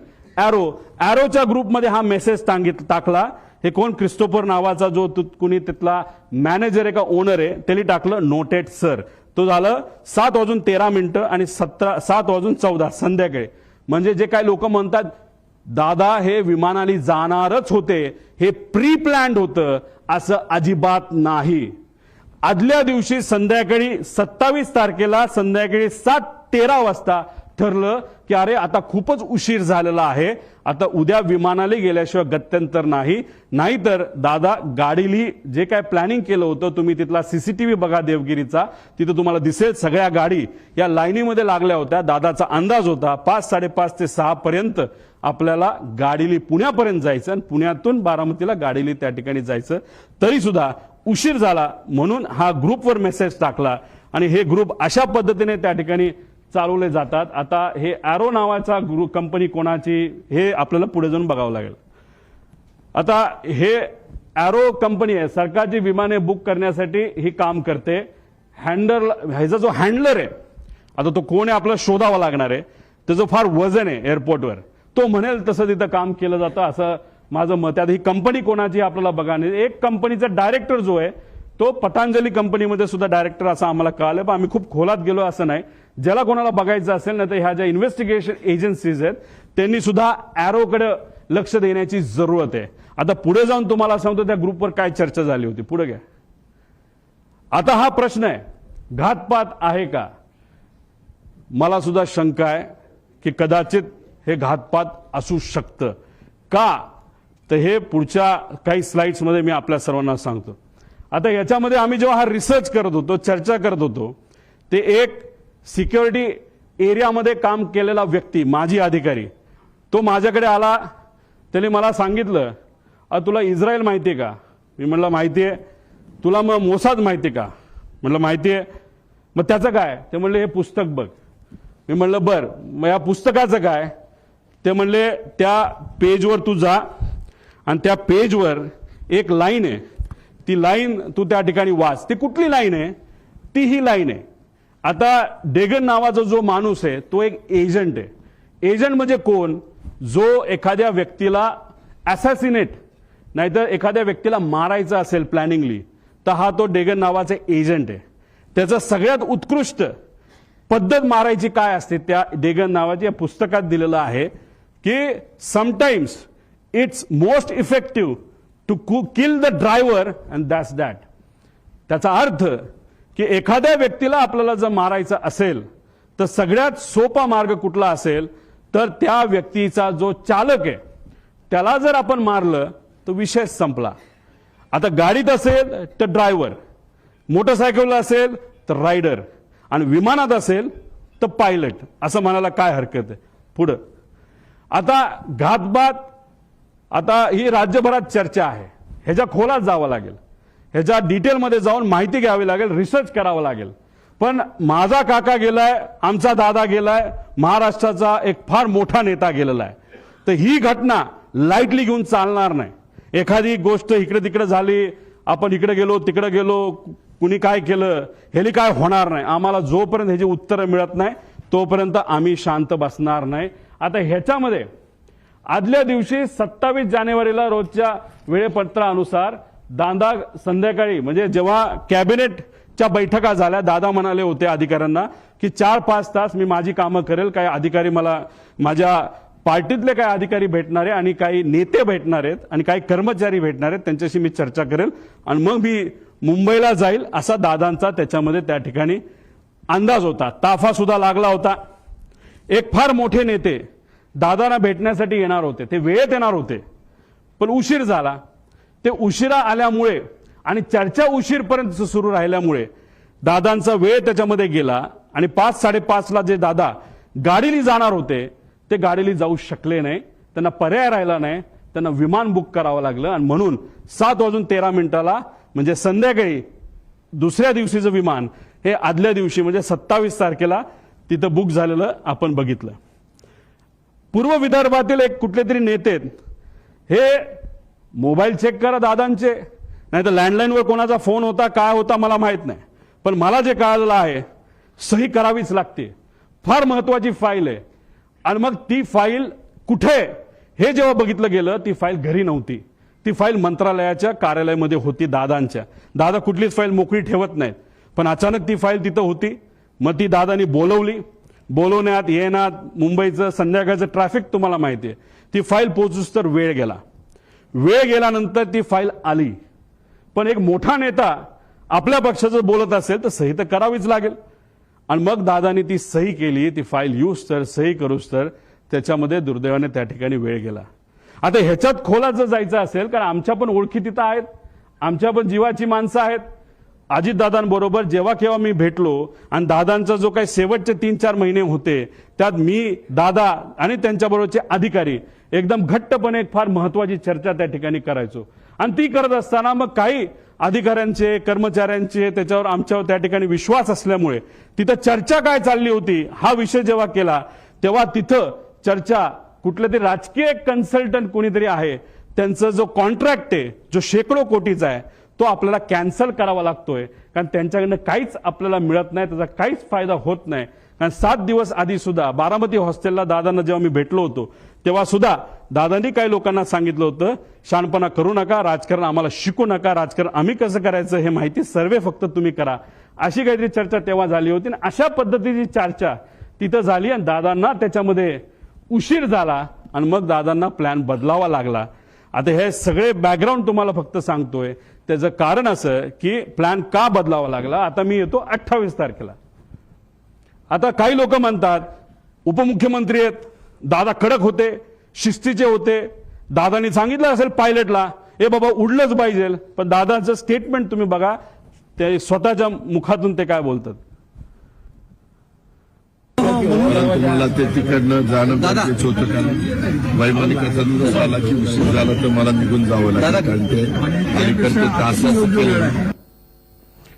एरोच्या ग्रुपमध्ये हा मेसेज टाकला. हे कोण क्रिस्टोफर नावाचा जो कुणी तिथला मॅनेजर आहे का ओनर आहे त्यांनी टाकलं नोटेड सर. तो झालं 7:13 आणि 7:14 संध्याकाळी. म्हणजे जे काही लोक म्हणतात दादा हे विमानाने जाणारच होते, हे प्री प्लॅन्ड होतं, असं अजिबात नाही. आदल्या दिवशी संध्याकाळी 27 तारखेला संध्याकाळी 7:13 वाजता ठरलं की अरे आता खूपच उशीर झालेला आहे, आता उद्या विमानाला गेल्याशिवाय गत्यंतर नाही. नाहीतर दादा गाडीली जे काय प्लॅनिंग केलं होतं, तुम्ही तिथला CCTV बघा देवगिरीचा, तिथं तुम्हाला दिसेल सगळ्या गाडी या लाईनीमध्ये लागल्या होत्या. दादाचा अंदाज होता 5, 5:30 ते 6 पर्यंत आपल्याला गाडीली पुण्यापर्यंत जायचं आणि पुण्यातून बारामतीला गाडीली त्या ठिकाणी जायचं. तरी सुद्धा उशीर झाला म्हणून हा ग्रुपवर मेसेज टाकला आणि हे ग्रुप अशा पद्धतीने त्या ठिकाणी चालवले जातात. आता हे एरो नावाचा कंपनी कोणाची हे आपल्याला पुढे जाऊन बघावं लागेल. आता हे एरो कंपनी आहे, सरकारची विमाने बुक करण्यासाठी ही काम करते. ह्याचा जो हँडलर आहे आता तो कोण आहे आपल्याला शोधावा लागणार आहे, त्याचं फार वजन आहे एअरपोर्टवर, तो म्हणेल तसं तिथं काम केलं जातं असं माझं मत आहे. ही कंपनी कोणाची आपल्याला बघा. एक कंपनीचा डायरेक्टर जो आहे तो पतंजली कंपनीमध्ये सुद्धा डायरेक्टर असं आम्हाला कळालं, पण आम्ही खूप खोलात गेलो असं नाही. ज्याला कोणाला बघायचं असेल ना तर ह्या ज्या इन्व्हेस्टिगेशन एजन्सीज आहेत त्यांनी सुद्धा एरोकडे लक्ष देण्याची जरूरत आहे. आता पुढे जाऊन तुम्हाला सांगतो त्या ग्रुपवर काय चर्चा झाली होती, पुढे घ्या. आता हा प्रश्न आहे घातपात आहे का. मला सुद्धा शंका आहे की कदाचित हे घातपात असू शकतं का, तर हे पुढच्या काही स्लाइड्स मध्ये मी आपल्या सर्वांना सांगतो. आता याच्यामध्ये आम्ही जेव्हा हा रिसर्च करत होतो, चर्चा करत होतो, ते एक सिक्युरिटी एरियामध्ये काम केलेला व्यक्ती, माजी अधिकारी, तो माझ्याकडे आला. त्याने मला सांगितलं तुला इस्रायल माहिती आहे का? मी म्हणलं माहिती आहे. तुला मग मोसाद माहिती आहे का? म्हणलं माहिती आहे. मग त्याचं काय? ते म्हणले हे पुस्तक बघ. मी म्हणलं बर, मग या पुस्तकाचं काय? ते म्हणले त्या पेजवर तू जा आणि त्या पेजवर एक लाईन आहे, ती लाईन तू त्या ठिकाणी वाच. ती कुठली लाईन आहे? ती ही लाईन आहे. आता डेगन नावाचा जो माणूस आहे तो एक एजंट आहे. एजंट म्हणजे कोण? जो एखाद्या व्यक्तीला असॅसिनेट नाहीतर एखाद्या व्यक्तीला मारायचं असेल प्लॅनिंगली, तर हा तो डेगन नावाचा एजंट आहे. त्याचं सगळ्यात उत्कृष्ट पद्धत मारायची काय असते त्या डेगन नावाच्या पुस्तकात दिलेलं आहे की sometimes it's most effective to kill the driver and that's that. त्याचा अर्थ की एखाद्या व्यक्तीला आपल्याला जर मारायचं असेल तर सगळ्यात सोपा मार्ग कुठला असेल तर त्या व्यक्तीचा जो चालक आहे त्याला जर आपण मारलं तर विषय संपला. आता गाडीत असेल तर ड्रायव्हर, मोटरसायकलला असेल तर रायडर आणि विमानात असेल तर पायलट, असं म्हणायला काय हरकत आहे. पुढं आता घातपात, आता ही राज्यभरात चर्चा आहे. ह्याच्या खोलात जावं लागेल, ह्याच्या डिटेलमध्ये जाऊन माहिती घ्यावी लागेल, रिसर्च करावं लागेल. पण माझा काका गेलाय, आमचा दादा गेलाय, महाराष्ट्राचा एक फार मोठा नेता गेलेला आहे. तर ही घटना लाईटली घेऊन चालणार नाही. एखादी गोष्ट इकडे तिकडे झाली, आपण इकडे गेलो तिकडे गेलो, कुणी काय केलं, ह्याली काय होणार नाही. आम्हाला जोपर्यंत ह्याची उत्तरं मिळत नाही तोपर्यंत आम्ही शांत बसणार नाही. आता ह्याच्यामध्ये आदल्या दिवशी 27 जानेवारीला रोजच्या वेळेपत्रानुसार दादा संध्याकाळी म्हणजे जेव्हा कॅबिनेटच्या बैठका झाल्या, दादा म्हणाले होते अधिकाऱ्यांना की 4-5 तास मी माझी कामं करेल. काही अधिकारी मला, माझ्या पार्टीतले काही अधिकारी भेटणार आहे आणि काही नेते भेटणार आहेत आणि काही कर्मचारी भेटणार आहेत, त्यांच्याशी मी चर्चा करेल आणि मग मी मुंबईला जाईल, असा दादांचा त्याच्यामध्ये त्या ठिकाणी अंदाज होता. ताफा सुद्धा लागला होता. एक फार मोठे नेते दादांना भेटण्यासाठी येणार होते, ते वेळेत येणार होते पण उशीर झाला. ते उशिरा आल्यामुळे आणि चर्चा उशीरपर्यंत सुरू राहिल्यामुळे दादांचा वेळ त्याच्यामध्ये गेला आणि 5-5:30ला जे दादा गाडीने जाणार होते ते गाडीने जाऊ शकले नाही. त्यांना पर्याय राहिला नाही, त्यांना विमान बुक करावं लागलं आणि म्हणून 7:13 म्हणजे संध्याकाळी दुसऱ्या दिवशीचं विमान हे आदल्या दिवशी म्हणजे 27 तारखेला तिथं बुक झालेलं आपण बघितलं. पूर्व विदर्भातील एक कुठले तरी नेते हे मोबाईल चेक करा दादांचे, नाही तर लँडलाईनवर कोणाचा फोन होता काय होता मला माहित नाही, पण मला जे कळालेलं आहे सही करावीच लागते. फार महत्वाची फाईल आहे. आणि मग ती फाईल कुठे हे जेव्हा बघितलं गेलं, ती फाईल घरी नव्हती, ती फाईल मंत्रालयाच्या कार्यालयामध्ये होती दादांच्या. दादा कुठलीच फाईल मोकळी ठेवत नाहीत, पण अचानक ती फाईल तिथं होती. मग ती दादांनी बोलवली. बोलवण्यात येण्यात मुंबईचं संध्याकाळचं ट्रॅफिक तुम्हाला माहिती आहे. ती फाईल पोहोचूस तर वेळ गेला. वेळ गेल्यानंतर ती फाईल आली. पण एक मोठा नेता आपल्या पक्षाचं बोलत असेल तर सही तर करावीच लागेल. आणि मग दादांनी ती सही केली. ती फाईल यूज तर सही करूस तर त्याच्यामध्ये दुर्दैवाने त्या ठिकाणी वेळ गेला. आता ह्याच्यात खोलात जर जायचं असेल, कारण आमच्या पण ओळखी तिथं आहेत, आमच्या पण जीवाची माणसं आहेत. अजितदादांबरोबर जेव्हा केव्हा मी भेटलो आणि दादांचा जो काही शेवटचे 3-4 महिने होते त्यात मी, दादा आणि त्यांच्याबरोबरचे अधिकारी एकदम घट्टपणे एक फार महत्वाची चर्चा त्या ठिकाणी करायचो. आणि ती करत असताना मग काही अधिकाऱ्यांचे, कर्मचाऱ्यांचे त्याच्यावर आमच्यावर त्या ठिकाणी विश्वास असल्यामुळे तिथं चर्चा काय चालली होती हा विषय जेव्हा केला तेव्हा तिथं चर्चा कुठले तरी राजकीय कन्सल्टंट कोणीतरी आहे, त्यांचा जो कॉन्ट्रॅक्ट आहे जो शेकडो कोटीचा आहे तो आपल्याला कॅन्सल करावा लागतोय. कारण त्यांच्याकडनं काहीच आपल्याला मिळत नाही, त्याचा काहीच फायदा होत नाही. कारण 7 दिवस आधी सुद्धा बारामती हॉस्टेलला दादांना जेव्हा मी भेटलो होतो तेव्हा सुद्धा दादांनी काही लोकांना सांगितलं होतं, शहाणपणा करू नका, राजकारण आम्हाला शिकू नका, राजकारण आम्ही कसं करायचं हे माहिती सर्वे फक्त तुम्ही करा, अशी काहीतरी चर्चा तेव्हा झाली होती. आणि अशा पद्धतीची चर्चा तिथं झाली आणि दादांना त्याच्यामध्ये उशीर झाला आणि मग दादांना प्लॅन बदलावा लागला. आता हे सगळे बॅकग्राऊंड तुम्हाला फक्त सांगतोय. त्याचं कारण असं की प्लॅन का बदलावा लागला. आता मी येतो 28 तारखेला. आता काही लोक म्हणतात उपमुख्यमंत्री आहेत, दादा कडक होते, शिस्तीचे होते, दादांनी सांगितलं असेल पायलटला ए बाबा उडलंच पाहिजे. पण दादाचं स्टेटमेंट तुम्ही बघा, ते स्वतःच्या मुखातून ते काय बोलतात. तुम्हाला ते तिकडनं जाणं गरजेचं होतं कारण वैमानिकाचा नुकसान झाला की उशीर झाला तर मला निघून जावं लागलं कारण ते अलीकडचं तासाचं केलं.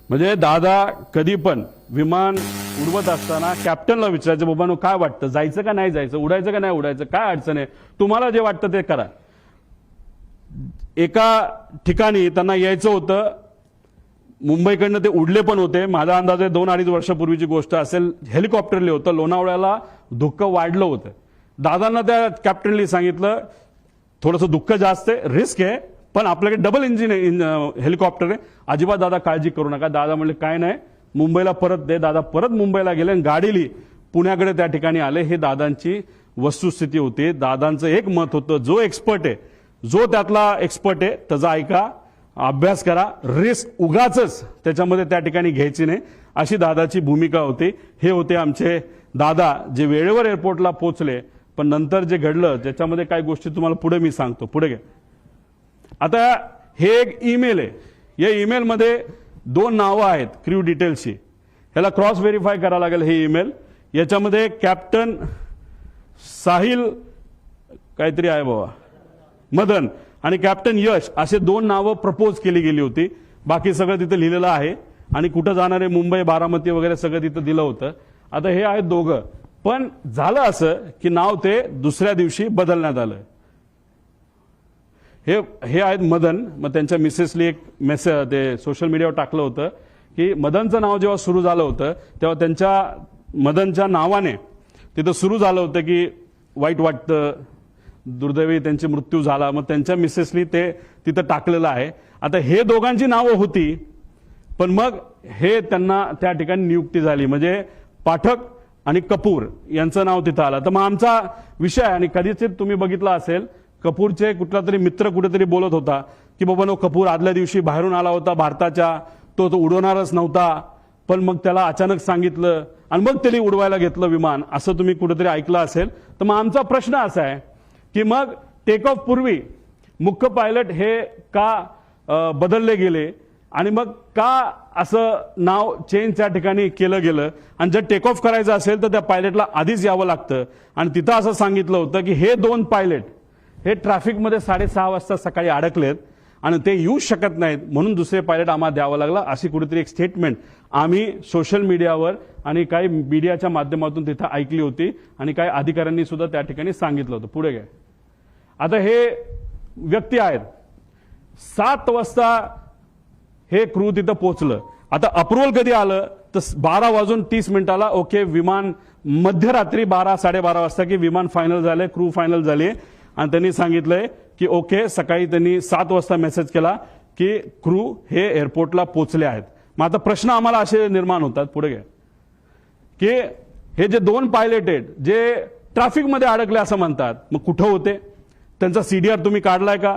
म्हणजे दादा कधी पण विमान उडवत असताना कॅप्टनला विचारायचं, बाबांनो काय वाटतं, जायचं का नाही जायचं, उडायचं का नाही उडायचं, काय अडचण आहे, तुम्हाला जे वाटतं ते करा. एका ठिकाणी त्यांना यायचं होतं, मुंबईकडनं ते उडले पण होते. माझा अंदाजे 2-2.5 वर्षापूर्वीची गोष्ट असेल. हेलिकॉप्टरले होतं, लोणावळ्याला धुक्क वाढलं होतं. दादांना त्या कॅप्टनली सांगितलं थोडंसं दुःख जास्त आहे, रिस्क आहे, पण आपल्याकडे डबल इंजिन हेलिकॉप्टर आहे, अजिबात दादा काळजी करू नका. दादा म्हणले काय नाही, मुंबईला परत दे. दादा परत मुंबईला गेले आणि गाडीली पुण्याकडे त्या ठिकाणी आले. हे दादांची वस्तुस्थिती होती. दादांचं एक मत होतं, जो एक्सपर्ट आहे, जो त्यातला एक्सपर्ट आहे त्याचा ऐका, अभ्यास करा, रिस्क उगाचच त्याच्यामध्ये त्या ठिकाणी घ्यायची नाही, अशी दादाची भूमिका होती. हे होते आमचे दादा जे वेळेवर एअरपोर्टला पोहोचले. पण नंतर जे घडलं त्याच्यामध्ये काही गोष्टी तुम्हाला पुढे मी सांगतो. पुढे घ्या. आता हे एक ईमेल आहे. या ईमेलमध्ये 2 नावं आहेत क्रू डिटेल्सची. ह्याला क्रॉस व्हेरीफाय करावं लागेल हे ईमेल. याच्यामध्ये कॅप्टन साहिल काहीतरी आहे बाबा मदन आणि कॅप्टन यश असे 2 नावं प्रपोज केली गेली होती. बाकी सगळं तिथं लिहिलेलं आहे आणि कुठं जाणारे मुंबई बारामती वगैरे सगळं तिथं दिलं होतं. आता हे आहेत दोघं. पण झालं असं की नाव ते दुसऱ्या दिवशी बदलण्यात आलं. हे आहेत मदन. मग त्यांच्या मिसेसली एक मेसेज ते सोशल मीडियावर टाकलं होतं की मदनचं नाव जेव्हा सुरू झालं होतं तेव्हा त्यांच्या मदनच्या नावाने तिथं सुरू झालं होतं की वाईट वाटतं, दुर्दैवी त्यांची मृत्यू झाला. मग त्यांच्या मिसेसली ते तिथं टाकलेलं आहे. आता हे दोघांची नावं होती, पण मग हे त्यांना त्या ठिकाणी नियुक्ती झाली. म्हणजे पाठक आणि कपूर यांचं नाव तिथं आलं. तर मग आमचा विषय आणि कधीच तुम्ही बघितला असेल, कपूरचे कुठला तरी मित्र कुठेतरी बोलत होता की बाबा कपूर आदल्या दिवशी बाहेरून आला होता भारताच्या, तो उडवणारच नव्हता, पण मग त्याला अचानक सांगितलं आणि मग त्यांनी उडवायला घेतलं विमान, असं तुम्ही कुठेतरी ऐकलं असेल. तर मग आमचा प्रश्न असा आहे की मग टेक ऑफ पूर्वी मुख्य पायलट हे का बदलले गेले आणि मग का असं नाव चेंज त्या ठिकाणी केलं गेलं. आणि जर टेक ऑफ करायचं असेल तर त्या पायलटला आधीच यावं लागतं. आणि तिथं असं सांगितलं होतं की हे 2 पायलट हे ट्रॅफिकमध्ये 6:30 वाजता सकाळी अडकलेत आणि ते येऊ शकत नाहीत, म्हणून दुसरे पायलट आम्हाला द्यावं लागलं, अशी कुठेतरी एक स्टेटमेंट आम्ही सोशल मीडियावर आणि काही मीडियाच्या माध्यमातून तिथं ऐकली होती आणि काही अधिकाऱ्यांनी सुद्धा त्या ठिकाणी सांगितलं होतं. पुढे घ्या. आता हे व्यक्ती आहेत. 7 वाजता हे क्रू तिथं पोहोचलं. आता अप्रुव्हल कधी आलं तर 12:30 ओके, विमान मध्यरात्री 12-12:30 वाजता की विमान फायनल झाले, क्रू फायनल झाली आणि त्यांनी सांगितलंय की ओके. सकाळी त्यांनी 7 वाजता मेसेज केला की क्रू हे एअरपोर्टला पोहोचले आहेत. मग आता प्रश्न आम्हाला असे निर्माण होतात. पुढे घ्या. की हे जे 2 पायलट आहेत जे ट्रॅफिकमध्ये अडकले असं म्हणतात, मग कुठं होते, त्यांचा सीडीआर तुम्ही काढलाय का?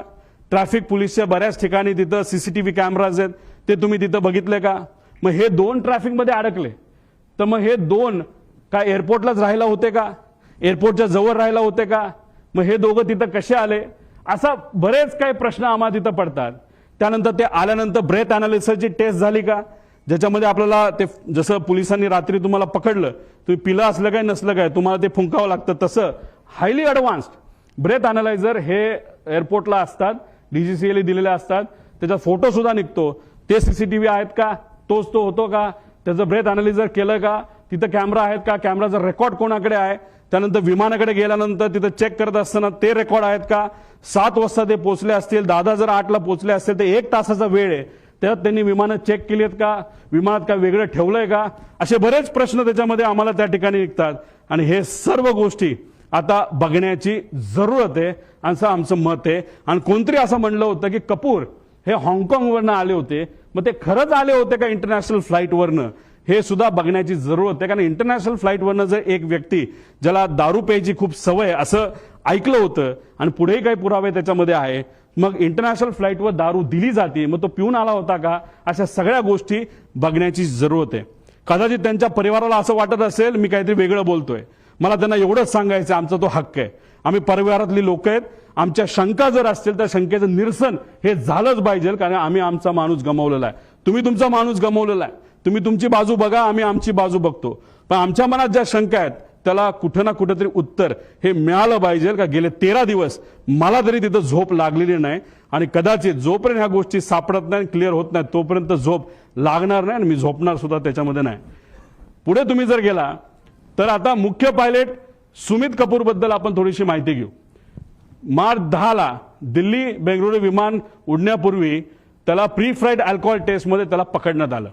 ट्रॅफिक पोलिसच्या बऱ्याच ठिकाणी तिथं सीसीटीव्ही कॅमेराज आहेत, ते तुम्ही तिथं बघितले का? मग हे 2 ट्रॅफिकमध्ये अडकले तर मग हे 2 काय एअरपोर्टलाच राहायला होते का? एअरपोर्टच्या जवळ राहायला होते का? मग हे दोघं तिथं कसे आले? असा बरेच काही प्रश्न आम्हाला तिथं पडतात. त्यानंतर ते आल्यानंतर ब्रेथ अनालिसिसची टेस्ट झाली का, ज्याच्यामध्ये आपल्याला ते जसं पोलिसांनी रात्री तुम्हाला पकडलं, तुम्ही पिलं असलं काय नसलं काय तुम्हाला ते फुंकावं लागतं, तसं हायली ॲडव्हान्स्ड ब्रेथ अनालायझर हे एअरपोर्टला असतात, डीजीसीएला दिलेले असतात. त्याचा फोटो सुद्धा निघतो. ते सीसीटीव्ही आहेत का, तोच तो होतो का, त्याचं ब्रेथ अनालिझर केलं का, तिथं कॅमेरा आहेत का, कॅमेराचा रेकॉर्ड कोणाकडे आहे, त्यानंतर विमानाकडे गेल्यानंतर तिथं चेक करत असताना ते रेकॉर्ड आहेत का. 7 वाजता ते पोहोचले असतील, दादा जर 8ला पोहोचले असतील तर 1 तासाचा वेळ आहे, त्यात त्यांनी विमानं चेक केली आहेत का, विमानात काय वेगळं ठेवलंय का, असे बरेच प्रश्न त्याच्यामध्ये आम्हाला त्या ठिकाणी निघतात. आणि हे सर्व गोष्टी आता बघण्याची जरूरत आहे असं आमचं मत आहे. आणि कोणतरी असं म्हणलं होतं की कपूर हे हाँगकाँगवरनं आले होते, मग ते खरंच आले होते का इंटरनॅशनल फ्लाईटवरनं, हे सुद्धा बघण्याची जरूरत आहे. कारण इंटरनॅशनल फ्लाईटवरनं जर एक व्यक्ती ज्याला दारू प्यायची खूप सवय असं ऐकलं होतं आणि पुढेही काही पुरावे त्याच्यामध्ये आहे, मग इंटरनॅशनल फ्लाईटवर दारू दिली जाते, मग तो पिऊन आला होता का, अशा सगळ्या गोष्टी बघण्याची जरूरत आहे. कदाचित त्यांच्या परिवाराला असं वाटत असेल मी काहीतरी वेगळं बोलतोय. मला त्यांना एवढंच सांगायचं, आमचा तो हक्क आहे, आम्ही परिवारातली लोक आहेत, आमच्या शंका जर असतील तर शंकेचं निरसन हे झालंच पाहिजे. कारण आम्ही आमचा माणूस गमावलेला आहे, तुम्ही तुमचा माणूस गमावलेला आहे, तुम्ही तुमची बाजू बघा, आम्ही आमची बाजू बघतो. पण आमच्या मनात ज्या शंका आहेत त्याला कुठं ना कुठेतरी उत्तर हे मिळालं पाहिजे का गेले 13 दिवस मला तरी तिथं झोप लागलेली नाही आणि कदाचित जोपर्यंत ह्या गोष्टी सापडत नाही क्लिअर होत नाही तोपर्यंत झोप लागणार नाही आणि मी झोपणार सुद्धा त्याच्यामध्ये नाही. पुढे तुम्ही जर गेला तर आता मुख्य पायलट सुमित कपूर बद्दल आपण थोडीशी माहिती घेऊ. मार्च 10ला दिल्ली बेंगळुरू विमान उडण्यापूर्वी त्याला प्री फ्लाईट अल्कोहोल टेस्टमध्ये त्याला पकडण्यात आलं.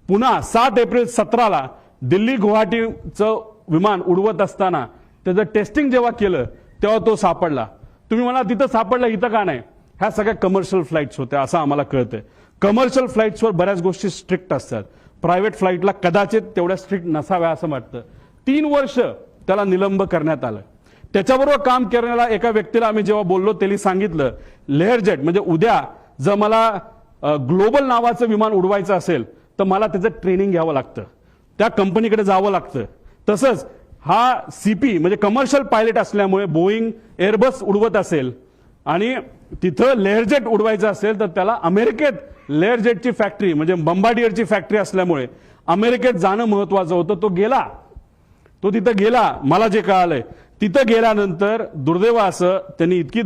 पुन्हा 7 एप्रिल 17ला दिल्ली गुवाहाटीचं विमान उडवत असताना त्याचं टेस्टिंग जेव्हा केलं तेव्हा तो सापडला. तुम्ही मला तिथं सापडला इथं का नाही? ह्या सगळ्या कमर्शियल फ्लाईट्स होत्या असं आम्हाला कळतंय. कमर्शियल फ्लाईट्सवर बऱ्याच गोष्टी स्ट्रिक्ट असतात, प्रायव्हेट फ्लाईटला कदाचित तेवढ्या स्ट्रिक्ट नसाव्या असं वाटतं. 3 वर्ष त्याला निलंब करण्यात आलं. त्याच्याबरोबर काम करणाऱ्या एका व्यक्तीला आम्ही जेव्हा बोललो त्यांनी सांगितलं लेअरजेट म्हणजे उद्या जर मला ग्लोबल नावाचं विमान उडवायचं असेल तर मला त्याचं ट्रेनिंग घ्यावं लागतं, त्या कंपनीकडे जावं लागतं. तसंच हा सीपी म्हणजे कमर्शियल पायलट असल्यामुळे बोईंग एअरबस उडवत असेल आणि तिथं लेअरजेट उडवायचं असेल तर त्याला अमेरिकेत लेअरजेटची फॅक्टरी म्हणजे बंबार्डियरची फॅक्टरी असल्यामुळे अमेरिकेत जाणं महत्वाचं होतं. तो तिथं गेला. मला जे कळालंय तिथं गेल्यानंतर दुर्दैव असं त्यांनी इतकी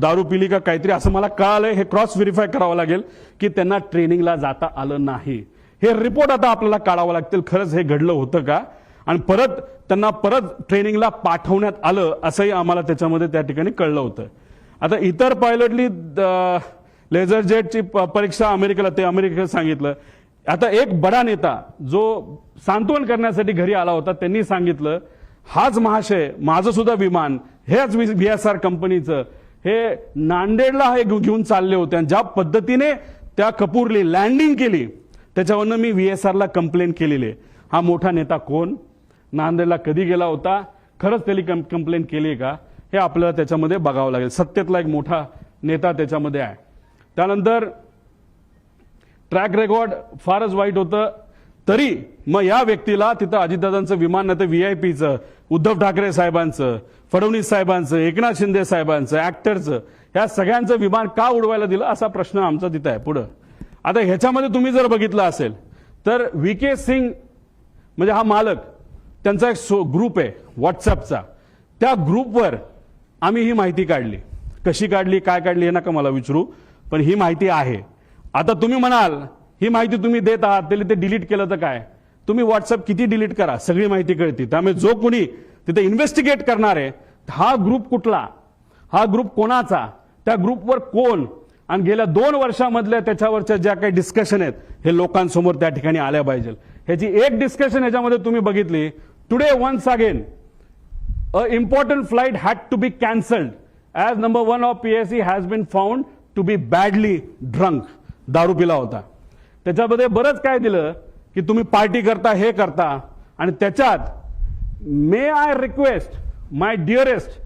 दारू पिली का काहीतरी असं मला कळालंय. हे क्रॉस व्हेरीफाय करावं लागेल की त्यांना ट्रेनिंगला जाता आलं नाही. हे रिपोर्ट आता आपल्याला काढावं लागतील खरंच हे घडलं होतं का आणि त्यांना परत ट्रेनिंगला पाठवण्यात आलं असंही आम्हाला त्याच्यामध्ये त्या ठिकाणी कळलं होतं. आता इतर पायलटली लेझर जेटची परीक्षा अमेरिकेला सांगितलं. आता एक बडा नेता जो सांत्वन करण्यासाठी घरी आला होता त्यांनी सांगितलं हाच महाशय माझं सुद्धा विमान हेच VSR कंपनीचं हे नांदेडला हे घेऊन चालले होते आणि ज्या पद्धतीने त्या कपूरली लँडिंग केली त्याच्यावरनं मी VSRला कंप्लेंट केलेली आहे. हा मोठा नेता कोण, नांदेडला कधी गेला होता, खरंच त्यांनी कंप्लेंट केली का हे आपल्याला त्याच्यामध्ये बघावं लागेल. सत्तेतला एक मोठा नेता त्याच्यामध्ये आहे. त्यानंतर ट्रॅक रेकॉर्ड फारच वाईट होतं. तरी मग या व्यक्तीला तिथं अजितदादांचं विमान नाही तर VIPचं, उद्धव ठाकरे साहेबांचं, फडणवीस साहेबांचं, एकनाथ शिंदे साहेबांचं, ऍक्टरचं ह्या सगळ्यांचं विमान का उडवायला दिलं असा प्रश्न आमचा तिथं आहे. पुढं आता ह्याच्यामध्ये तुम्ही जर बघितलं असेल तर VK सिंग म्हणजे हा मालक त्यांचा एक ग्रुप आहे व्हॉट्सअपचा. त्या ग्रुपवर आम्ही ही माहिती काढली. कशी काढली काय काढली हे नका मला विचारू, पण ही माहिती आहे. आता तुम्ही म्हणाल ही माहिती तुम्ही देत आहात त्याला ते डिलीट केलं तर काय? तुम्ही व्हॉट्सअप किती डिलीट करा सगळी माहिती कळते. त्यामुळे जो कोणी तिथे इन्व्हेस्टिगेट करणार आहे हा ग्रुप कुठला, हा ग्रुप कोणाचा, त्या ग्रुपवर कोण आणि गेल्या 2 वर्षामधल्या त्याच्यावरच्या ज्या काही डिस्कशन आहेत हे लोकांसमोर त्या ठिकाणी आल्या पाहिजे. ह्याची एक डिस्कशन ह्याच्यामध्ये तुम्ही बघितली. Today once again a important flight had to be cancelled as number 1 of PSC has been found to be badly drunk. दारू पिला होता. त्याच्यामध्ये बरंच काय दिलं की तुम्ही पार्टी करता हे करता आणि त्याच्यात may I request my dearest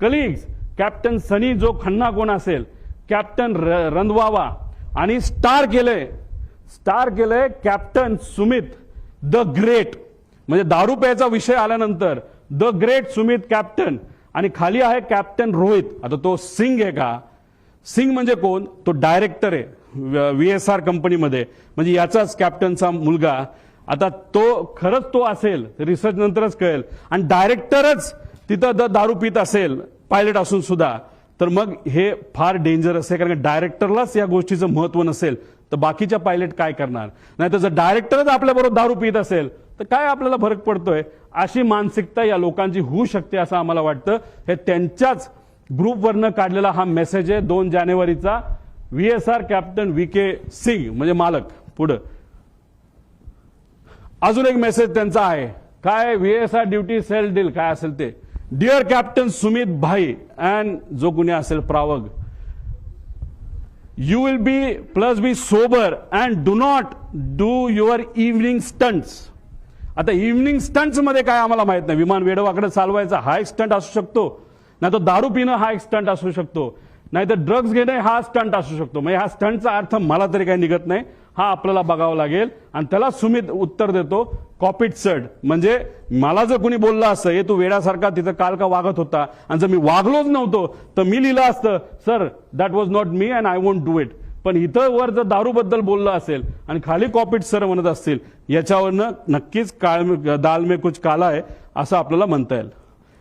colleagues captain Sunny जो खन्ना कोण असेल कॅप्टन रंधवावा आणि स्टार केलंय कॅप्टन सुमित द ग्रेट. म्हणजे दारू प्यायचा विषय आल्यानंतर द ग्रेट सुमित कॅप्टन आणि खाली आहे कॅप्टन रोहित. आता तो सिंग आहे का? सिंग म्हणजे कोण? तो डायरेक्टर आहे VSR कंपनीमध्ये म्हणजे याचाच कॅप्टनचा मुलगा. आता तो खरंच तो असेल रिसर्च नंतरच कळेल आणि डायरेक्टरच तिथं दारू पित असेल पायलट असून सुद्धा तर मग हे फार डेंजरस आहे. कारण डायरेक्टरलाच या गोष्टीचं महत्व नसेल तर बाकीच्या पायलट काय करणार? नाही तर जर डायरेक्टरच आपल्याबरोबर दारू पित असेल तर काय आपल्याला फरक पडतोय? अशी मानसिकता या लोकांची होऊ शकते असं आम्हाला वाटतं. हे त्यांच्याच ग्रुपवरनं काढलेला हा मेसेज आहे 2 जानेवारीचा. VSR कॅप्टन VK सिंग म्हणजे मालक. पुढं अजून एक मेसेज त्यांचा आहे काय? VSR ड्युटी सेल डील काय असेल ते. डिअर कॅप्टन सुमित भाई अँड जो कुणी असेल प्रावग, you will be sober and do not do your evening stunts. आता इव्हनिंग स्टंट्स मध्ये काय आम्हाला माहित नाही. विमान वेडवाकडे चालवायचा हा एक स्टंट असू शकतो, नाही तो दारू पिणं हा एक स्टंट असू शकतो, नाही तर ड्रग्ज घेणं हा स्टंट असू शकतो. म्हणजे हा स्टंटचा अर्थ मला तरी काही निघत नाही. हा आपल्याला बघावं लागेल आणि त्याला सुमित उत्तर देतो कॉपीट सड. म्हणजे मला जर कोणी बोललं असतं हे तू वेड्यासारखा तिथं काल का वागत होता आणि जर मी वागलोच नव्हतो तर मी लिहिलं असतं sir that was not me and I won't do it. पण इथं वर जर दारूबद्दल बोललं असेल आणि खाली कॉपीट सर म्हणत असतील, याच्यावरनं नक्कीच दाल में कुछ काला आहे असं आपल्याला म्हणता येईल.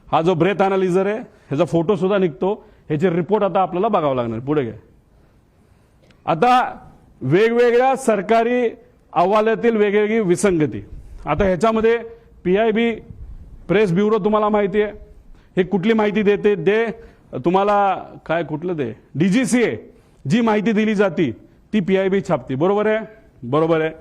हा जो ब्रेथ अनालिझर आहे ह्याचा फोटो सुद्धा निघतो, ह्याचे रिपोर्ट आता आपल्याला बघावं लागणार. पुढे घ्या. आता वेगवेगळ्या सरकारी अहवालातील वेगवेगळी विसंगती. आता ह्याच्यामध्ये PIB प्रेस ब्युरो तुम्हाला माहिती आहे, हे कुठली माहिती देते? दे तुम्हाला काय कुठलं DGCA जी माहिती दिली जाती ती PIB छापती. बरोबर आहे? बरोबर आहे.